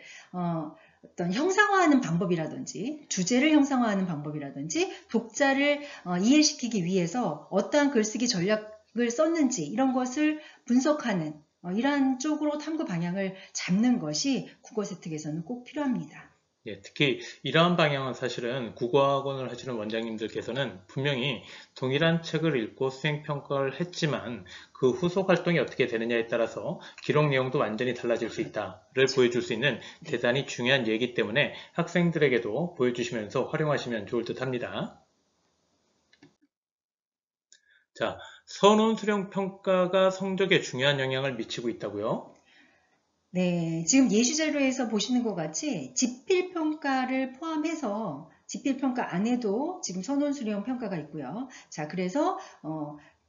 어떤 형상화하는 방법이라든지 주제를 형상화하는 방법이라든지 독자를 이해시키기 위해서 어떠한 글쓰기 전략을 썼는지 이런 것을 분석하는 이러한 쪽으로 탐구 방향을 잡는 것이 국어 세특에서는 꼭 필요합니다. 예, 특히 이러한 방향은 사실은 국어학원을 하시는 원장님들께서는 분명히 동일한 책을 읽고 수행평가를 했지만 그 후속 활동이 어떻게 되느냐에 따라서 기록 내용도 완전히 달라질 수 있다를 보여줄 수 있는 대단히 중요한 예이기 때문에 학생들에게도 보여주시면서 활용하시면 좋을 듯 합니다. 자, 선원 수령 평가가 성적에 중요한 영향을 미치고 있다고요? 네, 지금 예시 자료에서 보시는 것 같이 지필평가를 포함해서 지필평가 안에도 지금 선원 수령 평가가 있고요. 자, 그래서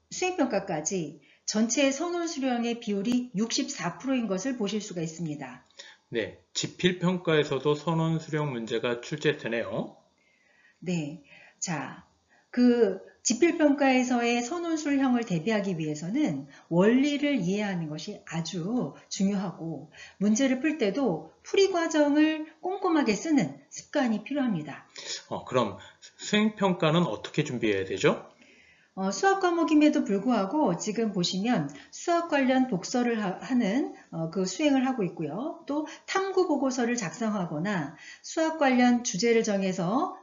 수행평가까지 전체 선원 수령의 비율이 64%인 것을 보실 수가 있습니다. 네, 지필평가에서도 선원 수령 문제가 출제되네요. 네, 자, 그 지필평가에서의 선원술형을 대비하기 위해서는 원리를 이해하는 것이 아주 중요하고 문제를 풀 때도 풀이 과정을 꼼꼼하게 쓰는 습관이 필요합니다. 그럼 수행평가는 어떻게 준비해야 되죠? 수학 과목임에도 불구하고 지금 보시면 수학 관련 독서를 하는 그 수행을 하고 있고요. 또 탐구 보고서를 작성하거나 수학 관련 주제를 정해서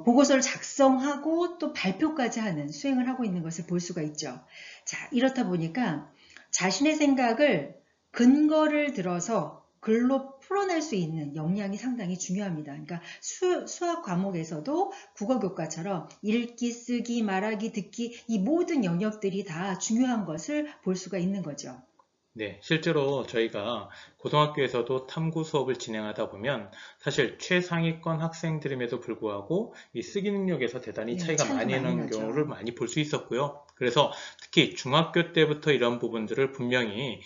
보고서를 작성하고 또 발표까지 하는 수행을 하고 있는 것을 볼 수가 있죠. 자, 이렇다 보니까 자신의 생각을 근거를 들어서 글로 풀어낼 수 있는 역량이 상당히 중요합니다. 그러니까 수학 과목에서도 국어 교과처럼 읽기, 쓰기, 말하기, 듣기 이 모든 영역들이 다 중요한 것을 볼 수가 있는 거죠. 네, 실제로 저희가 고등학교에서도 탐구 수업을 진행하다 보면 사실 최상위권 학생들임에도 불구하고 이 쓰기 능력에서 대단히 네, 차이가 차이가 많이 많이 나는 나죠. 경우를 많이 볼 수 있었고요. 그래서 특히 중학교 때부터 이런 부분들을 분명히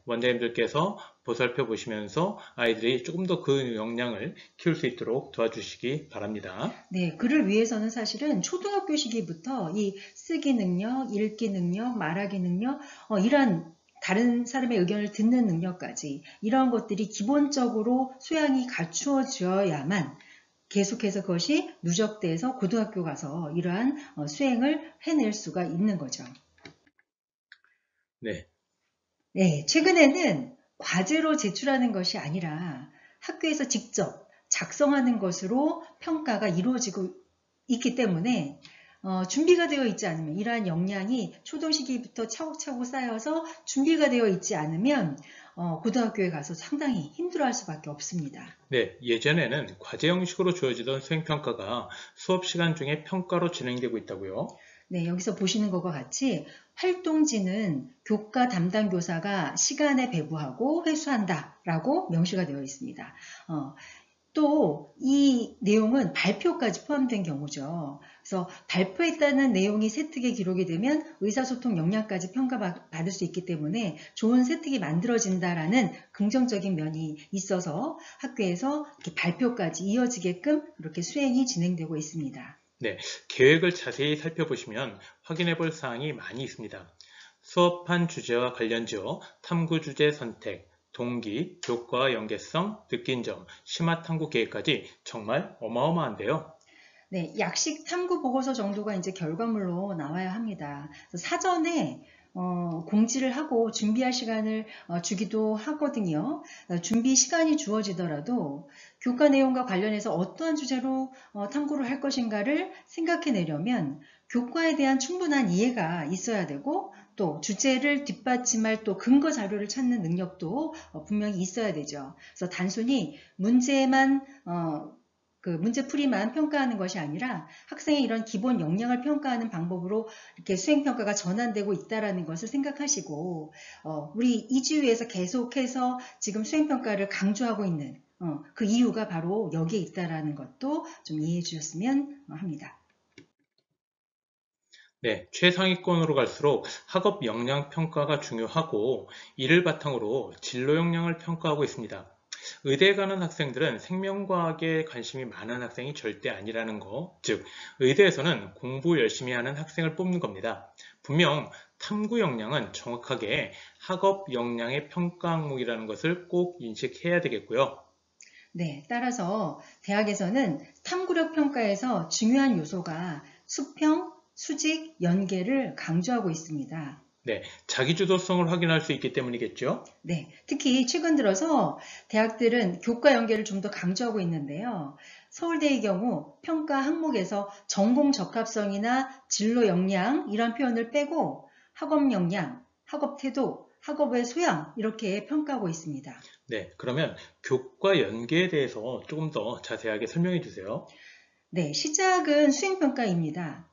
원장님들께서 보살펴 보시면서 아이들이 조금 더 그 역량을 키울 수 있도록 도와주시기 바랍니다. 네, 그를 위해서는 사실은 초등학교 시기부터 이 쓰기 능력, 읽기 능력, 말하기 능력, 이런 다른 사람의 의견을 듣는 능력까지 이런 것들이 기본적으로 소양이 갖추어져야만 계속해서 그것이 누적돼서 고등학교 가서 이러한 수행을 해낼 수가 있는 거죠. 네, 네, 최근에는 과제로 제출하는 것이 아니라 학교에서 직접 작성하는 것으로 평가가 이루어지고 있기 때문에 준비가 되어 있지 않으면 이러한 역량이 초등 시기부터 차곡차곡 쌓여서 준비가 되어 있지 않으면 고등학교에 가서 상당히 힘들어할 수밖에 없습니다. 네, 예전에는 과제 형식으로 주어지던 수행평가가 수업 시간 중에 평가로 진행되고 있다고요. 네, 여기서 보시는 것과 같이 활동지는 교과 담당 교사가 시간에 배부하고 회수한다라고 명시가 되어 있습니다. 또 이 내용은 발표까지 포함된 경우죠. 그래서 발표했다는 내용이 세특에 기록이 되면 의사소통 역량까지 평가받을 수 있기 때문에 좋은 세특이 만들어진다라는 긍정적인 면이 있어서 학교에서 이렇게 발표까지 이어지게끔 이렇게 수행이 진행되고 있습니다. 네, 계획을 자세히 살펴보시면 확인해 볼 사항이 많이 있습니다. 수업한 주제와 관련지어 탐구 주제 선택, 동기, 교과와 연계성, 느낀 점, 심화 탐구 계획까지 정말 어마어마한데요. 네, 약식 탐구 보고서 정도가 이제 결과물로 나와야 합니다. 그래서 사전에 공지를 하고 준비할 시간을 주기도 하거든요. 준비 시간이 주어지더라도 교과 내용과 관련해서 어떠한 주제로 탐구를 할 것인가를 생각해내려면 교과에 대한 충분한 이해가 있어야 되고 또 주제를 뒷받침할 또 근거 자료를 찾는 능력도 분명히 있어야 되죠. 그래서 단순히 문제만 그 문제풀이만 평가하는 것이 아니라 학생의 이런 기본 역량을 평가하는 방법으로 이렇게 수행평가가 전환되고 있다는 것을 생각하시고 우리 이지유에서 계속해서 지금 수행평가를 강조하고 있는 그 이유가 바로 여기에 있다는 것도 좀 이해해 주셨으면 합니다. 네, 최상위권으로 갈수록 학업 역량 평가가 중요하고 이를 바탕으로 진로 역량을 평가하고 있습니다. 의대에 가는 학생들은 생명과학에 관심이 많은 학생이 절대 아니라는 거, 즉 의대에서는 공부 열심히 하는 학생을 뽑는 겁니다. 분명 탐구 역량은 정확하게 학업 역량의 평가 항목이라는 것을 꼭 인식해야 되겠고요. 네, 따라서 대학에서는 탐구력 평가에서 중요한 요소가 수평, 수직, 연계를 강조하고 있습니다. 네, 자기주도성을 확인할 수 있기 때문이겠죠. 네, 특히 최근 들어서 대학들은 교과 연계를 좀 더 강조하고 있는데요. 서울대의 경우 평가 항목에서 전공 적합성이나 진로 역량 이런 표현을 빼고 학업 역량, 학업 태도, 학업의 소양 이렇게 평가하고 있습니다. 네, 그러면 교과 연계에 대해서 조금 더 자세하게 설명해 주세요. 네, 시작은 수행평가입니다.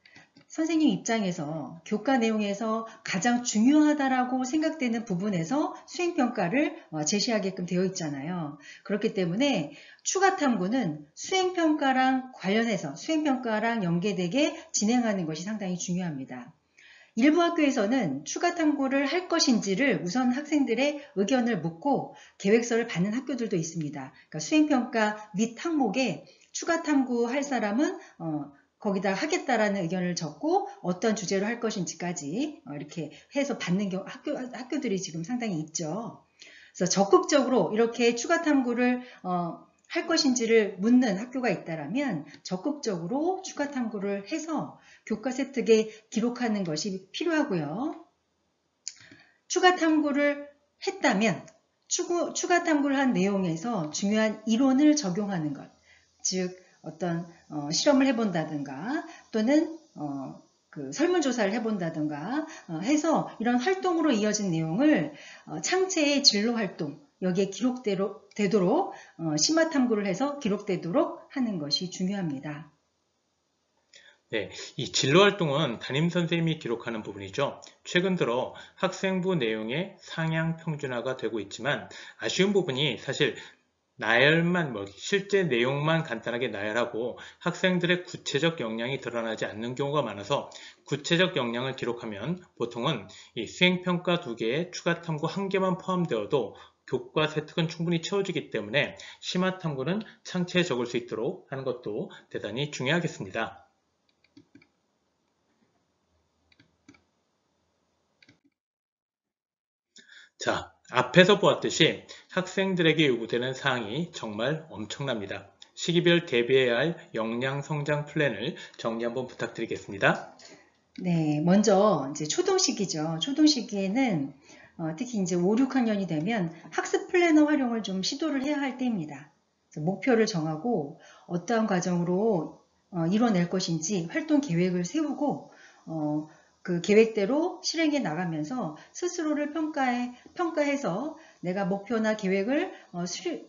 선생님 입장에서 교과 내용에서 가장 중요하다라고 생각되는 부분에서 수행평가를 제시하게끔 되어 있잖아요. 그렇기 때문에 추가 탐구는 수행평가랑 관련해서 수행평가랑 연계되게 진행하는 것이 상당히 중요합니다. 일부 학교에서는 추가 탐구를 할 것인지를 우선 학생들의 의견을 묻고 계획서를 받는 학교들도 있습니다. 그러니까 수행평가 및 항목에 추가 탐구할 사람은 거기다 하겠다라는 의견을 적고 어떤 주제로 할 것인지까지 이렇게 해서 받는 학교들이 지금 상당히 있죠. 그래서 적극적으로 이렇게 추가 탐구를 할 것인지를 묻는 학교가 있다라면 적극적으로 추가 탐구를 해서 교과 세특에 기록하는 것이 필요하고요. 추가 탐구를 했다면 추가 탐구를 한 내용에서 중요한 이론을 적용하는 것, 즉 어떤 실험을 해본다든가 또는 그 설문조사를 해본다든가 해서 이런 활동으로 이어진 내용을 창체의 진로활동 여기에 기록되도록 심화 탐구를 해서 기록되도록 하는 것이 중요합니다. 네, 이 진로활동은 담임선생님이 기록하는 부분이죠. 최근 들어 학생부 내용의 상향 평준화가 되고 있지만 아쉬운 부분이 사실 나열만, 실제 내용만 간단하게 나열하고 학생들의 구체적 역량이 드러나지 않는 경우가 많아서 구체적 역량을 기록하면 보통은 이 수행평가 2개에 추가 탐구 1개만 포함되어도 교과 세특은 충분히 채워지기 때문에 심화 탐구는 창체에 적을 수 있도록 하는 것도 대단히 중요하겠습니다. 자, 앞에서 보았듯이 학생들에게 요구되는 사항이 정말 엄청납니다. 시기별 대비해야 할 역량 성장 플랜을 정리 한번 부탁드리겠습니다. 네, 먼저 이제 초동시기죠. 초동시기에는 특히 이제 5, 6학년이 되면 학습 플래너 활용을 좀 시도를 해야 할 때입니다. 그래서 목표를 정하고 어떠한 과정으로 이뤄낼 것인지 활동 계획을 세우고 그 계획대로 실행해 나가면서 스스로를 평가해서 내가 목표나 계획을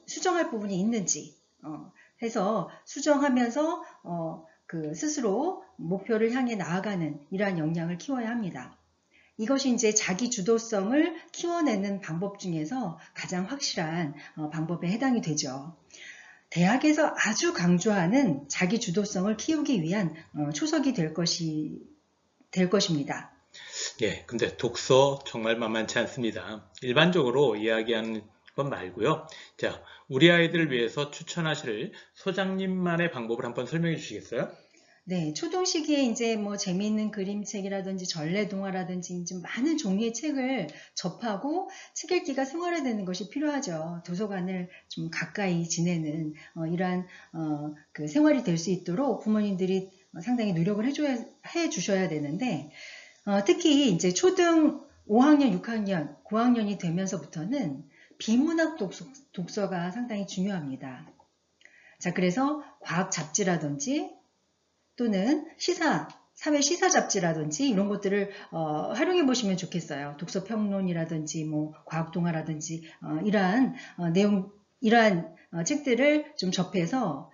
수정할 부분이 있는지 해서 수정하면서 그 스스로 목표를 향해 나아가는 이러한 역량을 키워야 합니다. 이것이 이제 자기 주도성을 키워내는 방법 중에서 가장 확실한 방법에 해당이 되죠. 대학에서 아주 강조하는 자기 주도성을 키우기 위한 초석이 될 것입니다. 예, 근데 독서 정말 만만치 않습니다. 일반적으로 이야기하는 건 말고요. 자, 우리 아이들을 위해서 추천하실 소장님만의 방법을 한번 설명해 주시겠어요? 네, 초동 시기에 이제 뭐 재미있는 그림책이라든지 전래동화라든지 이제 많은 종류의 책을 접하고 책 읽기가 생활화되는 것이 필요하죠. 도서관을 좀 가까이 지내는 이러한 그 생활이 될 수 있도록 부모님들이 상당히 노력을 해 주셔야 되는데 특히 이제 초등 5학년, 6학년, 고학년이 되면서부터는 비문학 독서가 상당히 중요합니다. 자, 그래서 과학 잡지라든지 또는 사회 시사 잡지라든지 이런 것들을 활용해 보시면 좋겠어요. 독서 평론이라든지 뭐 과학 동화라든지 이러한 책들을 좀 접해서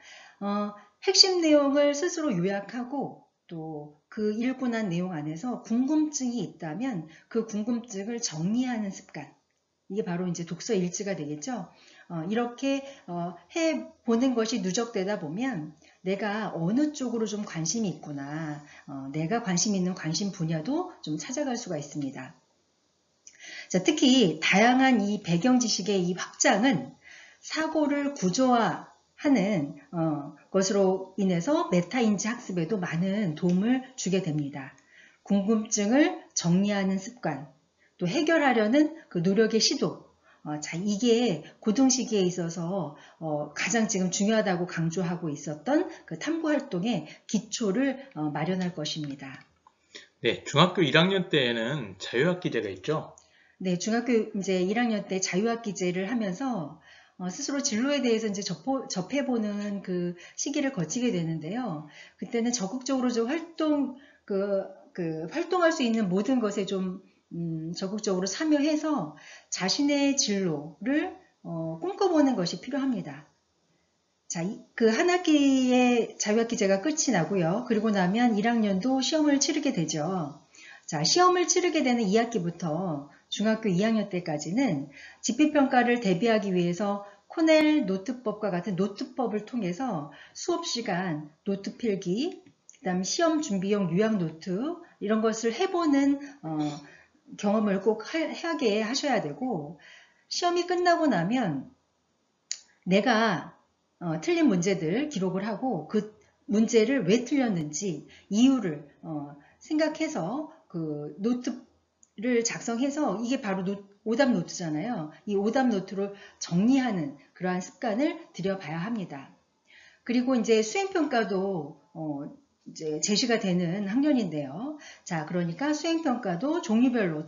핵심 내용을 스스로 요약하고 또 그 읽고 난 내용 안에서 궁금증이 있다면 그 궁금증을 정리하는 습관. 이게 바로 이제 독서 일지가 되겠죠. 이렇게 해보는 것이 누적되다 보면 내가 어느 쪽으로 좀 관심이 있구나. 내가 관심 있는 관심 분야도 좀 찾아갈 수가 있습니다. 자, 특히 다양한 이 배경 지식의 이 확장은 사고를 구조화하는 것으로 인해서 메타인지 학습에도 많은 도움을 주게 됩니다. 궁금증을 정리하는 습관, 또 해결하려는 그 노력의 시도. 자, 이게 고등 시기에 있어서 가장 지금 중요하다고 강조하고 있었던 그 탐구 활동의 기초를 마련할 것입니다. 네, 중학교 1학년 때에는 자유학기제가 있죠? 네, 중학교 이제 1학년 때 자유학기제를 하면서 스스로 진로에 대해서 이제 접해보는 그 시기를 거치게 되는데요. 그때는 적극적으로 좀 활동할 수 있는 모든 것에 좀 적극적으로 참여해서 자신의 진로를 꿈꿔보는 것이 필요합니다. 자, 그 한 학기의 자유학기제가 끝이 나고요. 그리고 나면 1학년도 시험을 치르게 되죠. 자, 시험을 치르게 되는 2학기부터 중학교 2학년 때까지는 집필평가를 대비하기 위해서 코넬 노트법과 같은 노트법을 통해서 수업 시간 노트 필기, 그다음 시험 준비용 요약 노트 이런 것을 해보는 경험을 꼭 하게 하셔야 되고 시험이 끝나고 나면 내가 틀린 문제들 기록을 하고 그 문제를 왜 틀렸는지 이유를 생각해서 그 노트를 작성해서 이게 바로 오답 노트잖아요. 이 오답 노트를 정리하는 그러한 습관을 들여봐야 합니다. 그리고 이제 수행평가도 이제 제시가 되는 학년인데요. 자, 그러니까 수행평가도 종류별로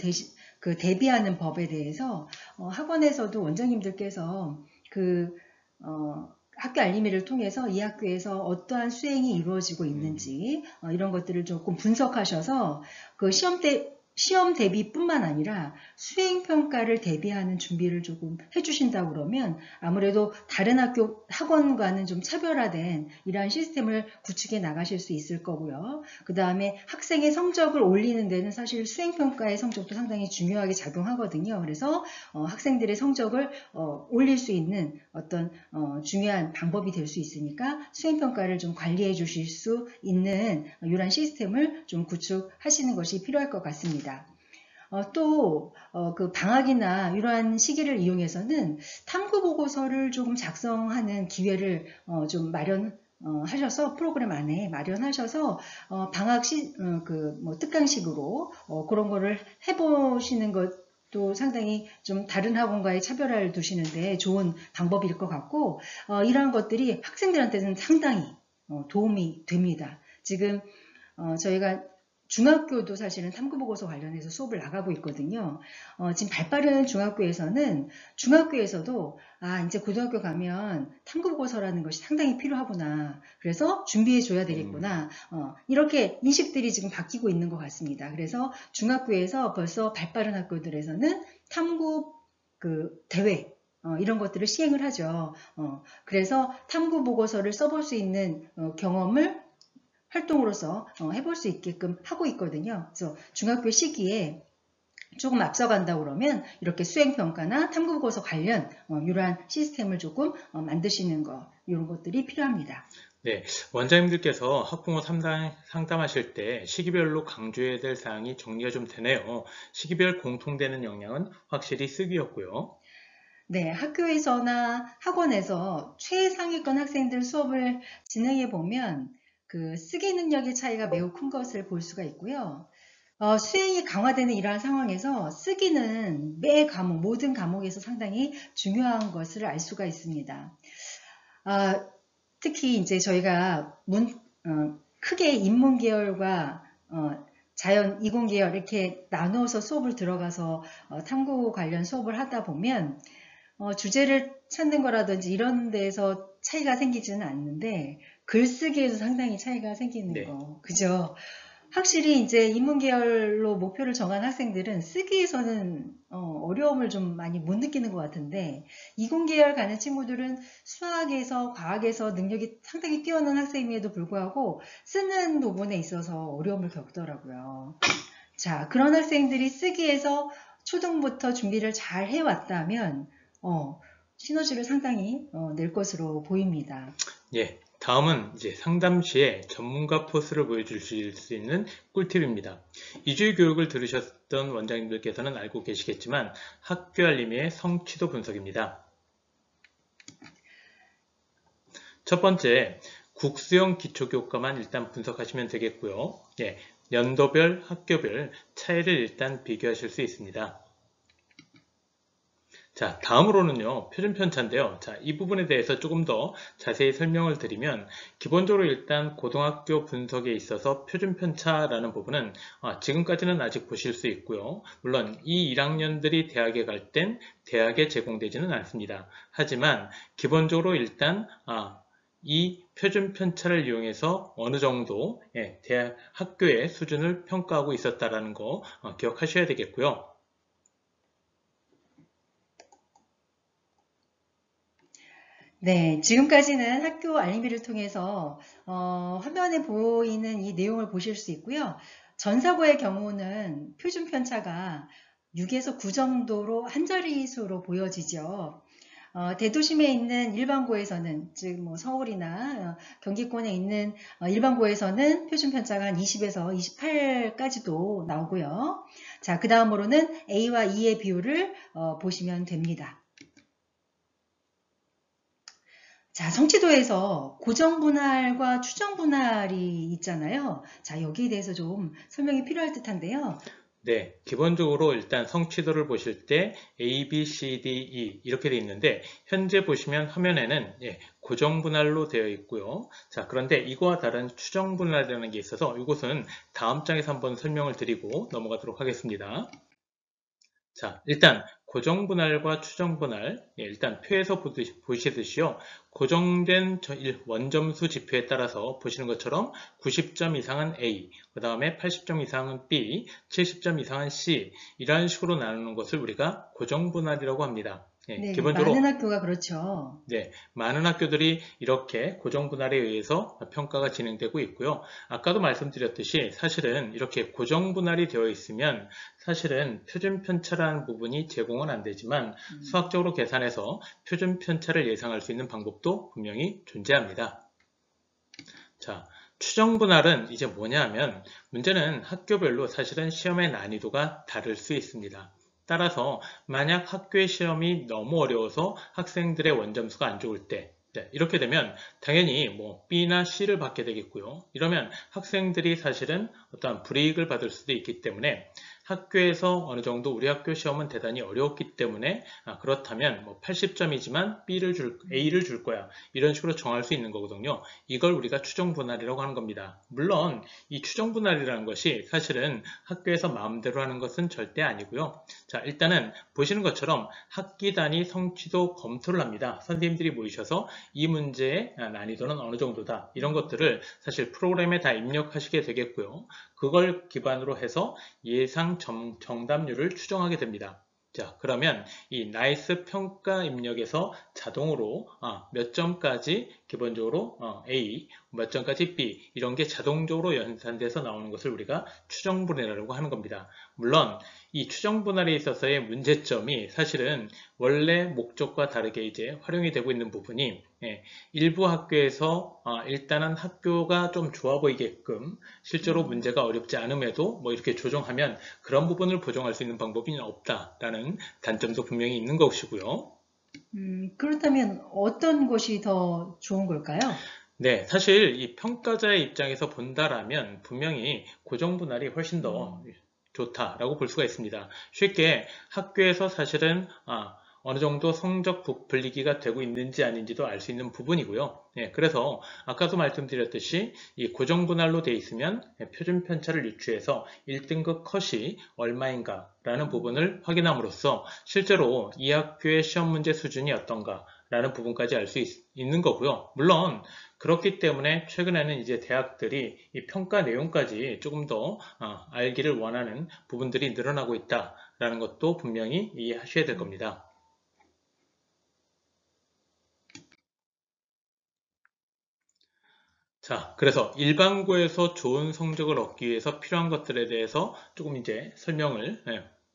대비하는 법에 대해서 학원에서도 원장님들께서 학교 알림회를 통해서 이 학교에서 어떠한 수행이 이루어지고 있는지 이런 것들을 조금 분석하셔서 그 시험 때 시험 대비뿐만 아니라 수행평가를 대비하는 준비를 조금 해주신다고 그러면 아무래도 다른 학원과는 좀 차별화된 이러한 시스템을 구축해 나가실 수 있을 거고요. 그 다음에 학생의 성적을 올리는 데는 사실 수행평가의 성적도 상당히 중요하게 작용하거든요. 그래서 학생들의 성적을 올릴 수 있는 어떤 중요한 방법이 될 수 있으니까 수행평가를 좀 관리해 주실 수 있는 이러한 시스템을 좀 구축하시는 것이 필요할 것 같습니다. 또 그 방학이나 이러한 시기를 이용해서는 탐구 보고서를 조금 작성하는 기회를 좀 하셔서 프로그램 안에 마련하셔서 방학 특강식으로 그런 거를 해보시는 것도 상당히 좀 다른 학원과의 차별화를 두시는데 좋은 방법일 것 같고 이러한 것들이 학생들한테는 상당히 도움이 됩니다. 지금 저희가 중학교도 사실은 탐구보고서 관련해서 수업을 나가고 있거든요. 지금 발빠른 중학교에서는 중학교에서도 이제 고등학교 가면 탐구보고서라는 것이 상당히 필요하구나. 그래서 준비해 줘야 되겠구나. 이렇게 인식들이 지금 바뀌고 있는 것 같습니다. 그래서 중학교에서 벌써 발빠른 학교들에서는 탐구 대회 이런 것들을 시행을 하죠. 그래서 탐구보고서를 써볼 수 있는 경험을 활동으로서 해볼 수 있게끔 하고 있거든요. 그래서 중학교 시기에 조금 앞서간다고 그러면 이렇게 수행평가나 탐구보고서 관련 이러한 시스템을 조금 만드시는 것, 이런 것들이 필요합니다. 네, 원장님들께서 학부모 상담하실 때 시기별로 강조해야 될 사항이 정리가 좀 되네요. 시기별 공통되는 역량은 확실히 쓰기였고요. 네, 학교에서나 학원에서 최상위권 학생들 수업을 진행해 보면 그 쓰기 능력의 차이가 매우 큰 것을 볼 수가 있고요. 수행이 강화되는 이러한 상황에서 쓰기는 매 과목, 모든 과목에서 상당히 중요한 것을 알 수가 있습니다. 특히 이제 저희가 크게 인문계열과 자연, 이공계열 이렇게 나누어서 수업을 들어가서 탐구 관련 수업을 하다 보면 주제를 찾는 거라든지 이런 데에서 차이가 생기지는 않는데 글쓰기에도 상당히 차이가 생기는 네. 거, 그죠? 확실히 이제 인문계열로 목표를 정한 학생들은 쓰기에서는 어려움을 좀 많이 못 느끼는 것 같은데 이공계열 가는 친구들은 수학에서, 과학에서 능력이 상당히 뛰어난 학생임에도 불구하고 쓰는 부분에 있어서 어려움을 겪더라고요. 자, 그런 학생들이 쓰기에서 초등부터 준비를 잘 해왔다면 시너지를 상당히 낼 것으로 보입니다. 예, 다음은 이제 상담 시에 전문가 포스를 보여주실 수 있는 꿀팁입니다. 2주의 교육을 들으셨던 원장님들께서는 알고 계시겠지만 학교 알림의 성취도 분석입니다. 첫 번째, 국수형 기초교과만 일단 분석하시면 되겠고요. 예, 연도별, 학교별 차이를 일단 비교하실 수 있습니다. 자, 다음으로는요, 표준편차인데요. 자, 이 부분에 대해서 조금 더 자세히 설명을 드리면, 기본적으로 일단 고등학교 분석에 있어서 표준편차라는 부분은 지금까지는 아직 보실 수 있고요. 물론 이 1학년들이 대학에 갈 땐 대학에 제공되지는 않습니다. 하지만 기본적으로 일단 이 표준편차를 이용해서 어느 정도 대학 학교의 수준을 평가하고 있었다라는 거 기억하셔야 되겠고요. 네, 지금까지는 학교 알림비를 통해서 화면에 보이는 이 내용을 보실 수 있고요. 전사고의 경우는 표준 편차가 6에서 9 정도로 한 자릿수로 보여지죠. 대도심에 있는 일반고에서는 즉 뭐 서울이나 경기권에 있는 일반고에서는 표준 편차가 한 20에서 28까지도 나오고요. 자, 그 다음으로는 A와 E의 비율을 보시면 됩니다. 자, 성취도에서 고정분할과 추정분할이 있잖아요. 자, 여기에 대해서 좀 설명이 필요할 듯한데요. 네, 기본적으로 일단 성취도를 보실 때 A, B, C, D, E 이렇게 되어 있는데 현재 보시면 화면에는 고정분할로 되어 있고요. 자, 그런데 이거와 다른 추정분할이라는 게 있어서 이것은 다음 장에서 한번 설명을 드리고 넘어가도록 하겠습니다. 자, 일단 고정분할과 추정분할, 일단 표에서 보시듯이요. 고정된 원점수 지표에 따라서 보시는 것처럼 90점 이상은 A, 그 다음에 80점 이상은 B, 70점 이상은 C, 이런 식으로 나누는 것을 우리가 고정분할이라고 합니다. 네, 기본적으로 많은 학교가 그렇죠. 네, 많은 학교들이 이렇게 고정분할에 의해서 평가가 진행되고 있고요. 아까도 말씀드렸듯이 사실은 이렇게 고정분할이 되어 있으면 사실은 표준편차라는 부분이 제공은 안 되지만 수학적으로 계산해서 표준편차를 예상할 수 있는 방법도 분명히 존재합니다. 자, 추정분할은 이제 뭐냐 하면 문제는 학교별로 사실은 시험의 난이도가 다를 수 있습니다. 따라서 만약 학교의 시험이 너무 어려워서 학생들의 원점수가 안 좋을 때 이렇게 되면 당연히 뭐 B나 C를 받게 되겠고요. 이러면 학생들이 사실은 어떠한 불이익을 받을 수도 있기 때문에 학교에서 어느 정도 우리 학교 시험은 대단히 어려웠기 때문에 그렇다면 뭐 80점이지만 A를 줄 거야. 이런 식으로 정할 수 있는 거거든요. 이걸 우리가 추정분할이라고 하는 겁니다. 물론 이 추정분할이라는 것이 사실은 학교에서 마음대로 하는 것은 절대 아니고요. 자, 일단은 보시는 것처럼 학기 단위 성취도 검토를 합니다. 선생님들이 모이셔서 이 문제의 난이도는 어느 정도다. 이런 것들을 사실 프로그램에 다 입력하시게 되겠고요. 그걸 기반으로 해서 예상 정답률을 추정하게 됩니다. 자, 그러면 이 나이스 평가 입력에서 자동으로 몇 점까지 기본적으로 A, 몇 점까지 B 이런 게 자동적으로 연산돼서 나오는 것을 우리가 추정분할이라고 하는 겁니다. 물론 이 추정분할에 있어서의 문제점이 사실은 원래 목적과 다르게 이제 활용이 되고 있는 부분이 일부 학교에서 일단은 학교가 좀 좋아 보이게끔 실제로 문제가 어렵지 않음에도 뭐 이렇게 조정하면 그런 부분을 보정할 수 있는 방법이 없다라는 단점도 분명히 있는 것이고요. 그렇다면 어떤 것이 더 좋은 걸까요? 네, 사실 이 평가자의 입장에서 본다라면 분명히 고정분할이 훨씬 더 좋다라고 볼 수가 있습니다. 쉽게 학교에서 사실은 어느 정도 성적 부풀리기가 되고 있는지 아닌지도 알 수 있는 부분이고요. 그래서 아까도 말씀드렸듯이 이 고정분할로 되어 있으면 표준편차를 유추해서 1등급 컷이 얼마인가 라는 부분을 확인함으로써 실제로 이 학교의 시험 문제 수준이 어떤가 라는 부분까지 알 수 있는 거고요. 물론 그렇기 때문에 최근에는 이제 대학들이 이 평가 내용까지 조금 더 알기를 원하는 부분들이 늘어나고 있다라는 것도 분명히 이해하셔야 될 겁니다. 자, 그래서 일반고에서 좋은 성적을 얻기 위해서 필요한 것들에 대해서 조금 이제 설명을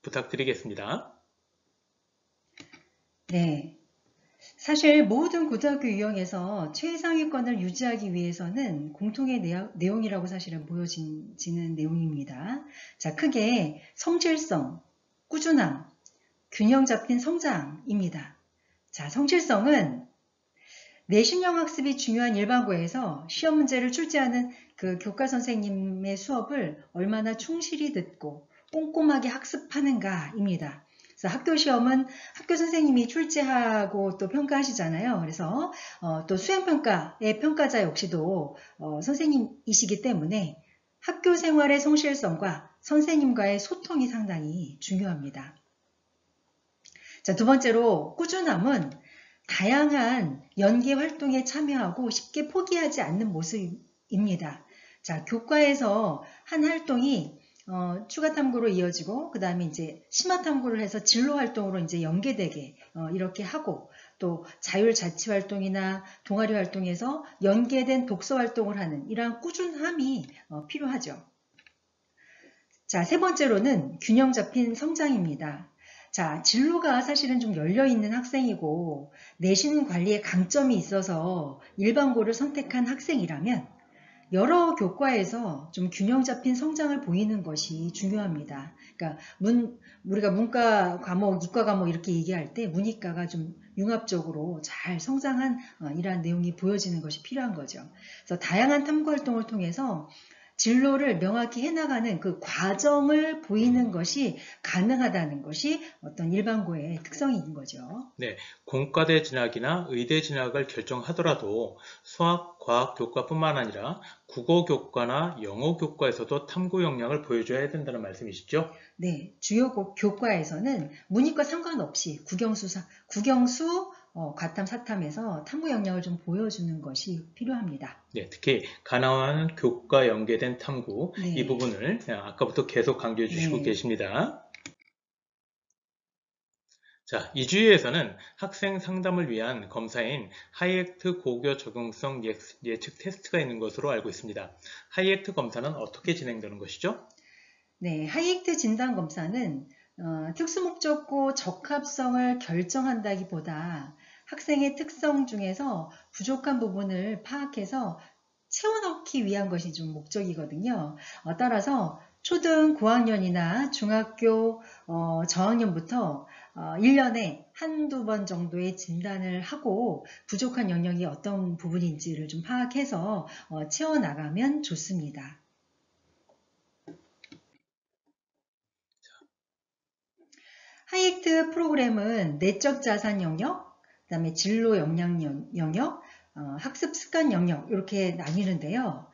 부탁드리겠습니다. 네. 사실 모든 고등학교 유형에서 최상위권을 유지하기 위해서는 공통의 내용이라고 사실은 보여지는 내용입니다. 자, 크게 성실성, 꾸준함, 균형 잡힌 성장입니다. 자, 성실성은 내신형 학습이 중요한 일반고에서 시험 문제를 출제하는 그 교과 선생님의 수업을 얼마나 충실히 듣고 꼼꼼하게 학습하는가입니다. 그래서 학교 시험은 학교 선생님이 출제하고 또 평가하시잖아요. 그래서 또 수행평가의 평가자 역시도 선생님이시기 때문에 학교 생활의 성실성과 선생님과의 소통이 상당히 중요합니다. 자, 두 번째로 꾸준함은 다양한 연계 활동에 참여하고 쉽게 포기하지 않는 모습입니다. 자, 교과에서 한 활동이 추가 탐구로 이어지고 그 다음에 이제 심화 탐구를 해서 진로 활동으로 이제 연계되게 이렇게 하고 또 자율 자치 활동이나 동아리 활동에서 연계된 독서 활동을 하는 이러한 꾸준함이 필요하죠. 자, 세 번째로는 균형 잡힌 성장입니다. 자, 진로가 사실은 좀 열려있는 학생이고 내신 관리에 강점이 있어서 일반고를 선택한 학생이라면 여러 교과에서 좀 균형 잡힌 성장을 보이는 것이 중요합니다. 그러니까 우리가 문과 과목, 이과 과목 이렇게 얘기할 때 문이과가 좀 융합적으로 잘 성장한 이러한 내용이 보여지는 것이 필요한 거죠. 그래서 다양한 탐구 활동을 통해서 진로를 명확히 해나가는 그 과정을 보이는 것이 가능하다는 것이 어떤 일반고의 특성인 거죠. 네, 공과대 진학이나 의대 진학을 결정하더라도 수학, 과학 교과뿐만 아니라 국어 교과나 영어 교과에서도 탐구 역량을 보여줘야 된다는 말씀이시죠? 네, 주요 교과에서는 문이과 상관없이 국영수, 과탐, 사탐에서 탐구 역량을 좀 보여주는 것이 필요합니다. 네, 특히 가나운 교과 연계된 탐구, 네. 이 부분을 아까부터 계속 강조해 주시고 네. 계십니다. 자, 이 주의에서는 학생 상담을 위한 검사인 하이액트 고교 적용성 예측 테스트가 있는 것으로 알고 있습니다. 하이액트 검사는 어떻게 진행되는 것이죠? 네, 하이액트 진단검사는 특수목적고 적합성을 결정한다기보다 학생의 특성 중에서 부족한 부분을 파악해서 채워넣기 위한 것이 좀 목적이거든요. 따라서 초등 고학년이나 중학교 저학년부터 1년에 한두 번 정도의 진단을 하고 부족한 영역이 어떤 부분인지를 좀 파악해서 채워나가면 좋습니다. 하이액트 프로그램은 내적 자산 영역, 그 다음에 진로 역량 영역, 학습 습관 영역 이렇게 나뉘는데요.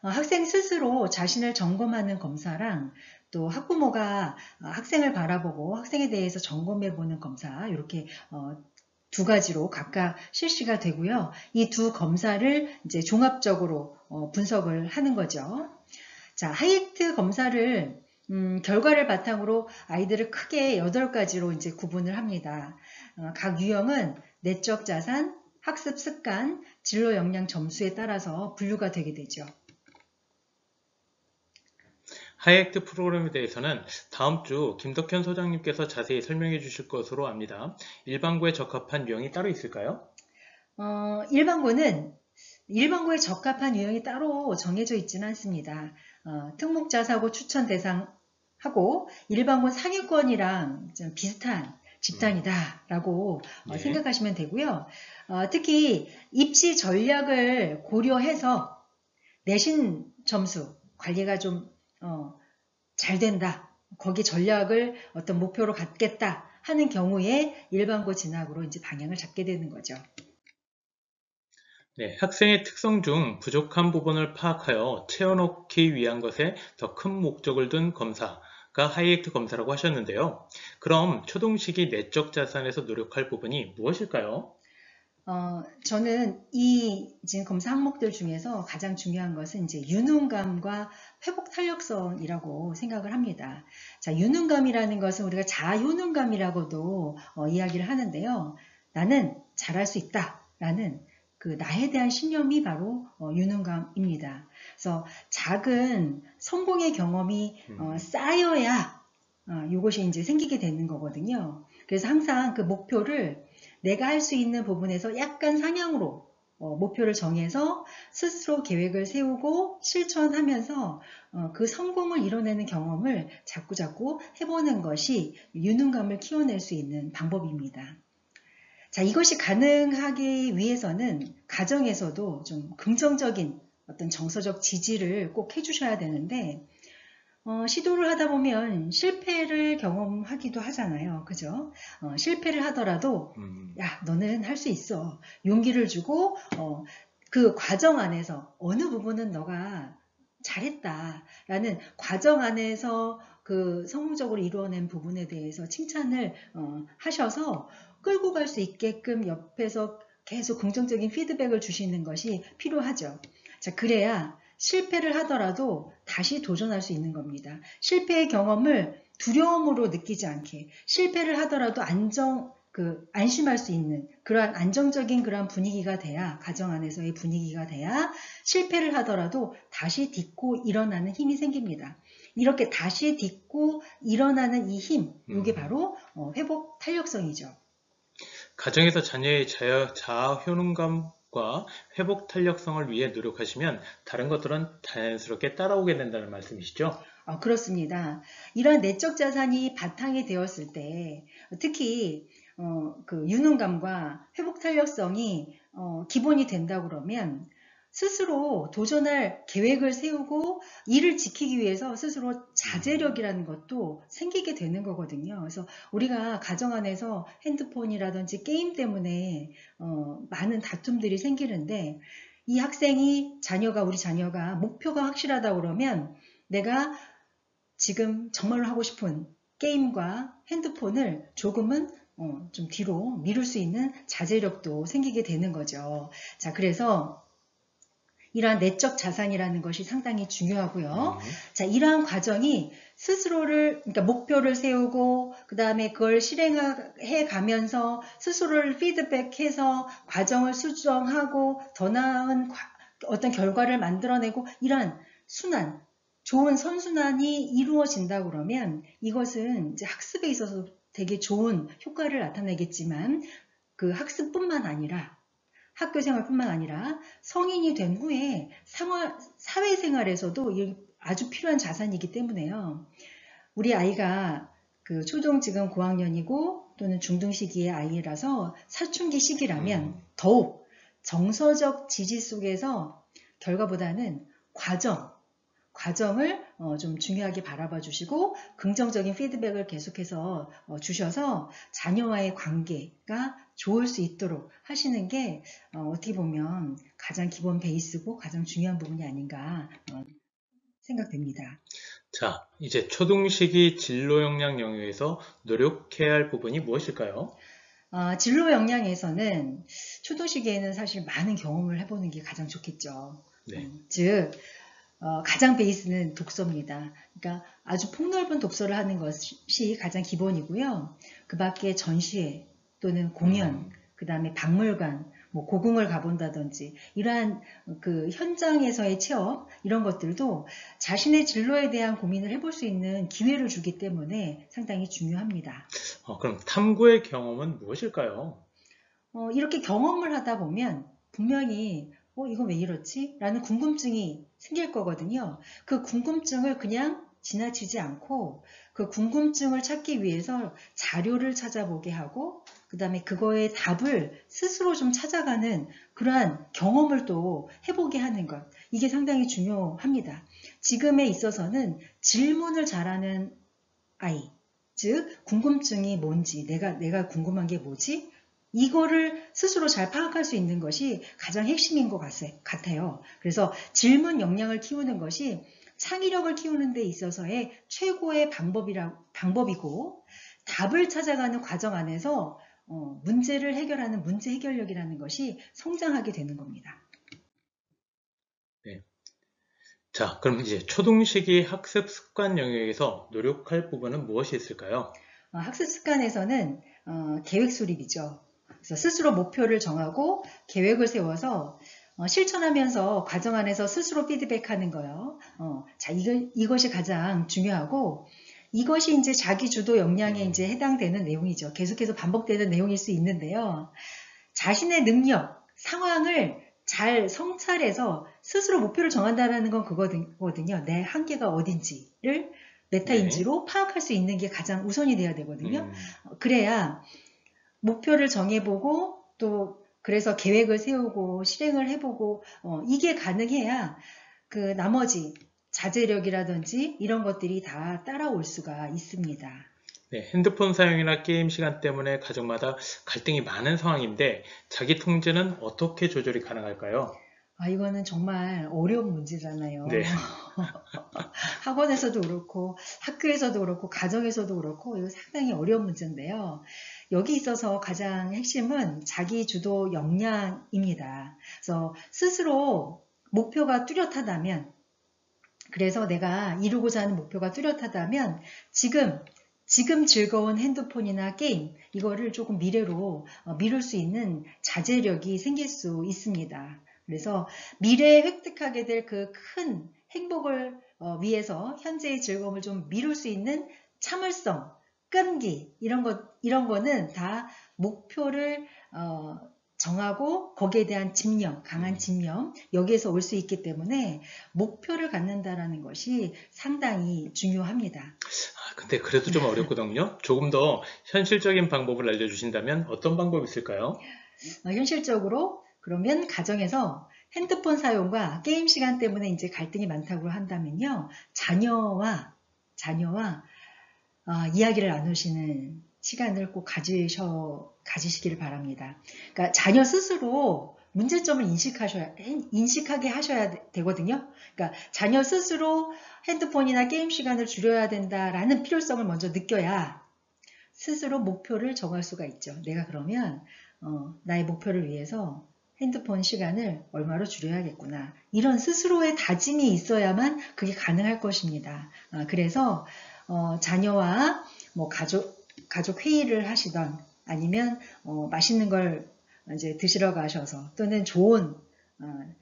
학생 스스로 자신을 점검하는 검사랑 또 학부모가 학생을 바라보고 학생에 대해서 점검해보는 검사 이렇게 두 가지로 각각 실시가 되고요. 이 두 검사를 이제 종합적으로 분석을 하는 거죠. 자, 하이액트 검사를 결과를 바탕으로 아이들을 크게 8가지로 이제 구분을 합니다. 각 유형은 내적 자산, 학습 습관, 진로 역량 점수에 따라서 분류가 되게 되죠. 하이액트 프로그램에 대해서는 다음 주 김덕현 소장님께서 자세히 설명해 주실 것으로 압니다. 일반고에 적합한 유형이 따로 있을까요? 일반고에 적합한 유형이 따로 정해져 있지는 않습니다. 특목자사고 추천 대상하고 일반고 상위권이랑 좀 비슷한 집단이다라고 네. 생각하시면 되고요. 특히 입시 전략을 고려해서 내신 점수 관리가 좀 잘 된다. 거기 전략을 어떤 목표로 갖겠다 하는 경우에 일반고 진학으로 이제 방향을 잡게 되는 거죠. 네, 학생의 특성 중 부족한 부분을 파악하여 채워넣기 위한 것에 더 큰 목적을 둔 검사가 하이액트 검사라고 하셨는데요. 그럼 초동식이 내적 자산에서 노력할 부분이 무엇일까요? 저는 이 지금 검사 항목들 중에서 가장 중요한 것은 이제 유능감과 회복 탄력성이라고 생각을 합니다. 자, 유능감이라는 것은 우리가 자효능감이라고도 이야기를 하는데요. 나는 잘할 수 있다라는 그 나에 대한 신념이 바로 유능감입니다. 그래서 작은 성공의 경험이 쌓여야 이것이 이제 생기게 되는 거거든요. 그래서 항상 그 목표를 내가 할 수 있는 부분에서 약간 상향으로 목표를 정해서 스스로 계획을 세우고 실천하면서 그 성공을 이뤄내는 경험을 자꾸자꾸 해보는 것이 유능감을 키워낼 수 있는 방법입니다. 자, 이것이 가능하기 위해서는 가정에서도 좀 긍정적인 어떤 정서적 지지를 꼭 해주셔야 되는데 시도를 하다 보면 실패를 경험하기도 하잖아요. 그죠? 실패를 하더라도 야, 너는 할 수 있어. 용기를 주고 그 과정 안에서 어느 부분은 너가 잘했다라는 과정 안에서 그 성공적으로 이루어낸 부분에 대해서 칭찬을 하셔서 끌고 갈 수 있게끔 옆에서 계속 긍정적인 피드백을 주시는 것이 필요하죠. 자, 그래야 실패를 하더라도 다시 도전할 수 있는 겁니다. 실패의 경험을 두려움으로 느끼지 않게 실패를 하더라도 안심할 수 있는 그러한 안정적인 그러한 분위기가 돼야 가정 안에서의 분위기가 돼야 실패를 하더라도 다시 딛고 일어나는 힘이 생깁니다. 이렇게 다시 딛고 일어나는 이 힘, 이게 바로 회복 탄력성이죠. 가정에서 자녀의 자아효능감과 회복 탄력성을 위해 노력하시면 다른 것들은 자연스럽게 따라오게 된다는 말씀이시죠? 그렇습니다. 이러한 내적 자산이 바탕이 되었을 때 특히 그 유능감과 회복 탄력성이 기본이 된다 그러면 스스로 도전할 계획을 세우고 일을 지키기 위해서 스스로 자제력이라는 것도 생기게 되는 거거든요. 그래서 우리가 가정 안에서 핸드폰이라든지 게임 때문에 많은 다툼들이 생기는데 이 학생이 우리 자녀가 목표가 확실하다 그러면 내가 지금 정말로 하고 싶은 게임과 핸드폰을 조금은 좀 뒤로 미룰 수 있는 자제력도 생기게 되는 거죠. 자, 그래서 이러한 내적 자산이라는 것이 상당히 중요하고요. 자, 이러한 과정이 그러니까 목표를 세우고, 그 다음에 그걸 실행해 가면서 스스로를 피드백해서 과정을 수정하고 더 나은 어떤 결과를 만들어내고 이러한 좋은 선순환이 이루어진다 그러면 이것은 이제 학습에 있어서 되게 좋은 효과를 나타내겠지만 그 학습뿐만 아니라 학교 생활뿐만 아니라 성인이 된 후에 사회생활에서도 아주 필요한 자산이기 때문에요. 우리 아이가 그 초등 지금 고학년이고 또는 중등 시기의 아이라서 사춘기 시기라면 더욱 정서적 지지 속에서 결과보다는 과정을 좀 중요하게 바라봐 주시고 긍정적인 피드백을 계속해서 주셔서 자녀와의 관계가 좋을 수 있도록 하시는 게 어떻게 보면 가장 기본 베이스고 가장 중요한 부분이 아닌가 생각됩니다. 자, 이제 초등시기 진로 역량 영역에서 노력해야 할 부분이 무엇일까요? 진로 역량에서는 초등 시기에는 사실 많은 경험을 해보는 게 가장 좋겠죠. 네. 즉 가장 베이스는 독서입니다. 그러니까 아주 폭넓은 독서를 하는 것이 가장 기본이고요. 그 밖에 전시회 또는 공연, 그 다음에 박물관, 고궁을 가본다든지 이러한 그 현장에서의 체험 이런 것들도 자신의 진로에 대한 고민을 해볼 수 있는 기회를 주기 때문에 상당히 중요합니다. 그럼 탐구의 경험은 무엇일까요? 이렇게 경험을 하다 보면 분명히 이건 왜 이렇지? 라는 궁금증이 생길 거거든요. 그 궁금증을 그냥 지나치지 않고 그 궁금증을 찾기 위해서 자료를 찾아보게 하고 그 다음에 그거의 답을 스스로 좀 찾아가는 그러한 경험을 또 해보게 하는 것. 이게 상당히 중요합니다. 지금에 있어서는 질문을 잘하는 아이, 즉 궁금증이 뭔지, 내가 궁금한 게 뭐지? 이거를 스스로 잘 파악할 수 있는 것이 가장 핵심인 것 같아요. 그래서 질문 역량을 키우는 것이 창의력을 키우는 데 있어서의 최고의 방법이고 답을 찾아가는 과정 안에서 문제를 해결하는 문제 해결력이라는 것이 성장하게 되는 겁니다. 네. 자, 그럼 이제 초등시기 학습 습관 영역에서 노력할 부분은 무엇이 있을까요? 학습 습관에서는 계획 수립이죠. 그래서 스스로 목표를 정하고 계획을 세워서 실천하면서 과정 안에서 스스로 피드백하는 거예요. 자, 이것이 가장 중요하고 이것이 이제 자기 주도 역량에 이제 해당되는 내용이죠. 계속해서 반복되는 내용일 수 있는데요. 자신의 능력, 상황을 잘 성찰해서 스스로 목표를 정한다는 건 그거거든요. 내 한계가 어딘지를 메타인지로 파악할 수 있는 게 가장 우선이 돼야 되거든요. 그래야 목표를 정해보고 또 그래서 계획을 세우고 실행을 해보고 이게 가능해야 그 나머지 자제력이라든지 이런 것들이 다 따라올 수가 있습니다. 네, 핸드폰 사용이나 게임 시간 때문에 가족마다 갈등이 많은 상황인데 자기 통제는 어떻게 조절이 가능할까요? 이거는 정말 어려운 문제잖아요. 네. 학원에서도 그렇고 학교에서도 그렇고 가정에서도 그렇고 이거 상당히 어려운 문제인데요. 여기 있어서 가장 핵심은 자기 주도 역량입니다. 그래서 스스로 목표가 뚜렷하다면 그래서 내가 이루고자 하는 목표가 뚜렷하다면 지금 즐거운 핸드폰이나 게임 이거를 조금 미래로 미룰 수 있는 자제력이 생길 수 있습니다. 그래서 미래에 획득하게 될 그 큰 행복을 위해서 현재의 즐거움을 좀 미룰 수 있는 참을성, 끈기 이런 거는 다 목표를 정하고 거기에 대한 집념, 강한 집념 여기에서 올 수 있기 때문에 목표를 갖는다라는 것이 상당히 중요합니다. 근데 그래도 좀 어렵거든요. 조금 더 현실적인 방법을 알려주신다면 어떤 방법이 있을까요? 현실적으로 그러면 가정에서 핸드폰 사용과 게임 시간 때문에 이제 갈등이 많다고 한다면요. 자녀와 이야기를 나누시는 시간을 꼭 가지시기를 바랍니다. 그러니까 자녀 스스로 문제점을 인식하게 하셔야 되거든요. 그러니까 자녀 스스로 핸드폰이나 게임 시간을 줄여야 된다라는 필요성을 먼저 느껴야 스스로 목표를 정할 수가 있죠. 내가 그러면 나의 목표를 위해서 핸드폰 시간을 얼마로 줄여야겠구나. 이런 스스로의 다짐이 있어야만 그게 가능할 것입니다. 그래서 자녀와 뭐 가족 회의를 하시던 아니면 맛있는 걸 이제 드시러 가셔서 또는 좋은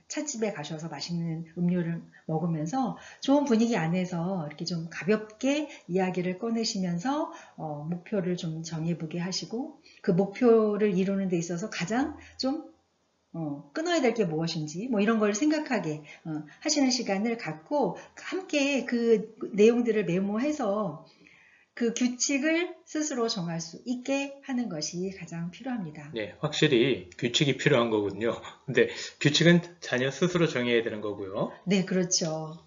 찻집에 가셔서 맛있는 음료를 먹으면서 좋은 분위기 안에서 이렇게 좀 가볍게 이야기를 꺼내시면서 목표를 좀 정해보게 하시고 그 목표를 이루는 데 있어서 가장 좀 끊어야 될 게 무엇인지 뭐 이런 걸 생각하게 하시는 시간을 갖고 함께 그 내용들을 메모해서 그 규칙을 스스로 정할 수 있게 하는 것이 가장 필요합니다. 네, 확실히 규칙이 필요한 거군요. 근데 규칙은 자녀 스스로 정해야 되는 거고요. 네, 그렇죠.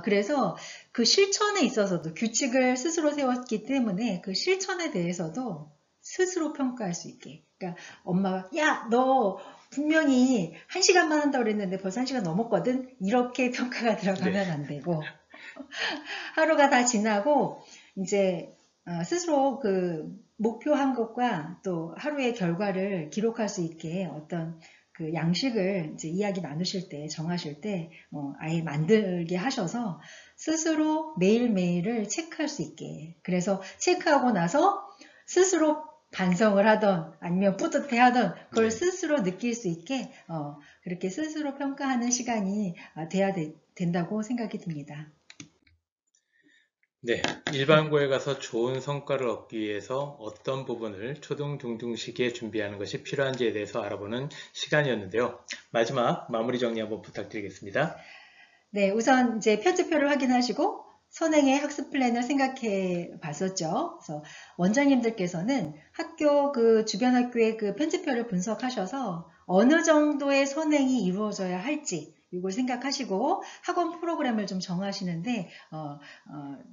그래서 그 실천에 있어서도 규칙을 스스로 세웠기 때문에 그 실천에 대해서도 스스로 평가할 수 있게. 그러니까 엄마가 야, 너 분명히 1시간만 한다고 그랬는데 벌써 1시간 넘었거든? 이렇게 평가가 들어가면 안 되고 하루가 다 지나고 이제 스스로 그 목표한 것과 또 하루의 결과를 기록할 수 있게 어떤 그 양식을 이제 이야기 나누실 때, 정하실 때 아예 만들게 하셔서 스스로 매일매일을 체크할 수 있게. 그래서 체크하고 나서 스스로 반성을 하던 아니면 뿌듯해 하던 그걸 스스로 느낄 수 있게 그렇게 스스로 평가하는 시간이 돼야 된다고 생각이 듭니다. 네, 일반고에 가서 좋은 성과를 얻기 위해서 어떤 부분을 초등, 중등 시기에 준비하는 것이 필요한지에 대해서 알아보는 시간이었는데요. 마지막 마무리 정리 한번 부탁드리겠습니다. 네, 우선 이제 편집표를 확인하시고 선행의 학습 플랜을 생각해 봤었죠. 그래서 원장님들께서는 그 주변 학교의 그 편집표를 분석하셔서 어느 정도의 선행이 이루어져야 할지 이걸 생각하시고 학원 프로그램을 좀 정하시는데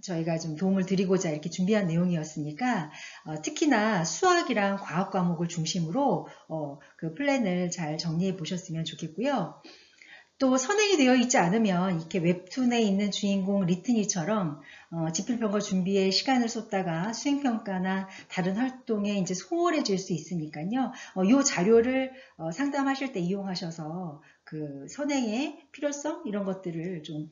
저희가 좀 도움을 드리고자 이렇게 준비한 내용이었으니까 특히나 수학이랑 과학 과목을 중심으로 그 플랜을 잘 정리해 보셨으면 좋겠고요. 또 선행이 되어 있지 않으면 이렇게 웹툰에 있는 주인공 리트니처럼 지필평가 준비에 시간을 쏟다가 수행평가나 다른 활동에 이제 소홀해질 수 있으니까요. 이 자료를 상담하실 때 이용하셔서 그 선행의 필요성 이런 것들을 좀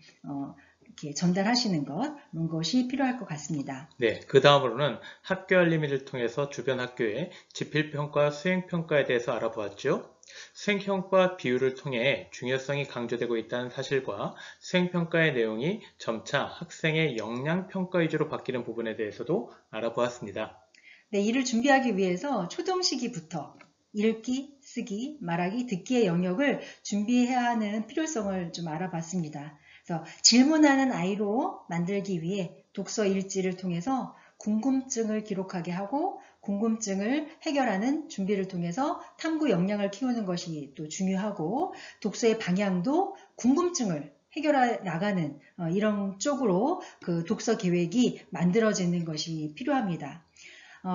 이렇게 전달하시는 이런 것이 필요할 것 같습니다. 네, 그 다음으로는 학교 알림이를 통해서 주변 학교의 지필평가, 수행평가에 대해서 알아보았죠. 수행평가 비율을 통해 중요성이 강조되고 있다는 사실과 수행평가의 내용이 점차 학생의 역량평가 위주로 바뀌는 부분에 대해서도 알아보았습니다. 네, 이를 준비하기 위해서 초등 시기부터 읽기, 쓰기, 말하기, 듣기의 영역을 준비해야 하는 필요성을 좀 알아봤습니다. 그래서 질문하는 아이로 만들기 위해 독서 일지를 통해서 궁금증을 기록하게 하고 궁금증을 해결하는 준비를 통해서 탐구 역량을 키우는 것이 또 중요하고 독서의 방향도 궁금증을 해결해 나가는 이런 쪽으로 그 독서 계획이 만들어지는 것이 필요합니다.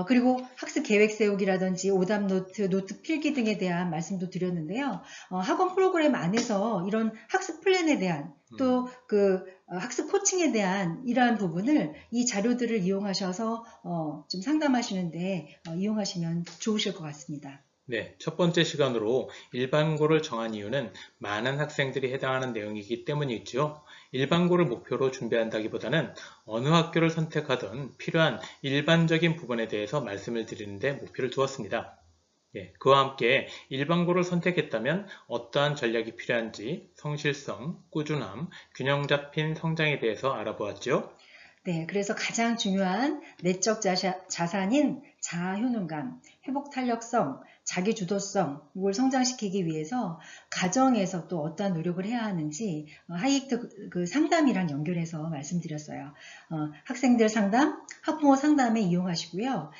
그리고 학습 계획 세우기라든지 오답 노트, 노트 필기 등에 대한 말씀도 드렸는데요. 학원 프로그램 안에서 이런 학습 플랜에 대한 또 그 학습 코칭에 대한 이러한 부분을 이 자료들을 이용하셔서 좀 상담하시는데 이용하시면 좋으실 것 같습니다. 네, 첫 번째 시간으로 일반고를 정한 이유는 많은 학생들이 해당하는 내용이기 때문이죠. 일반고를 목표로 준비한다기보다는 어느 학교를 선택하든 필요한 일반적인 부분에 대해서 말씀을 드리는데 목표를 두었습니다. 예, 그와 함께 일반고를 선택했다면 어떠한 전략이 필요한지 성실성, 꾸준함, 균형 잡힌 성장에 대해서 알아보았죠. 네, 그래서 가장 중요한 내적 자산인 자아효능감, 회복 탄력성, 자기 주도성 이걸 성장시키기 위해서 가정에서 또 어떠한 노력을 해야 하는지 하이익트 그 상담이랑 연결해서 말씀드렸어요. 학생들 상담, 학부모 상담에 이용하시고요.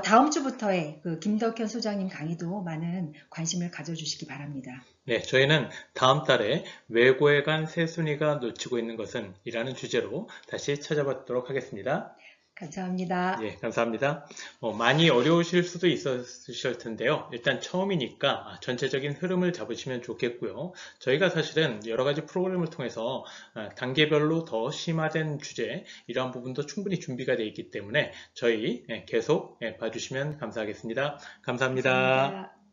다음 주부터의 그 김덕현 소장님 강의도 많은 관심을 가져주시기 바랍니다. 네, 저희는 다음 달에 외고에 간 새순이가 놓치고 있는 것은 이라는 주제로 다시 찾아뵙도록 하겠습니다. 감사합니다. 예, 감사합니다. 많이 어려우실 수도 있으실 텐데요. 일단 처음이니까 전체적인 흐름을 잡으시면 좋겠고요. 저희가 사실은 여러 가지 프로그램을 통해서 단계별로 더 심화된 주제, 이러한 부분도 충분히 준비가 되어 있기 때문에 저희 계속 봐주시면 감사하겠습니다. 감사합니다. 감사합니다.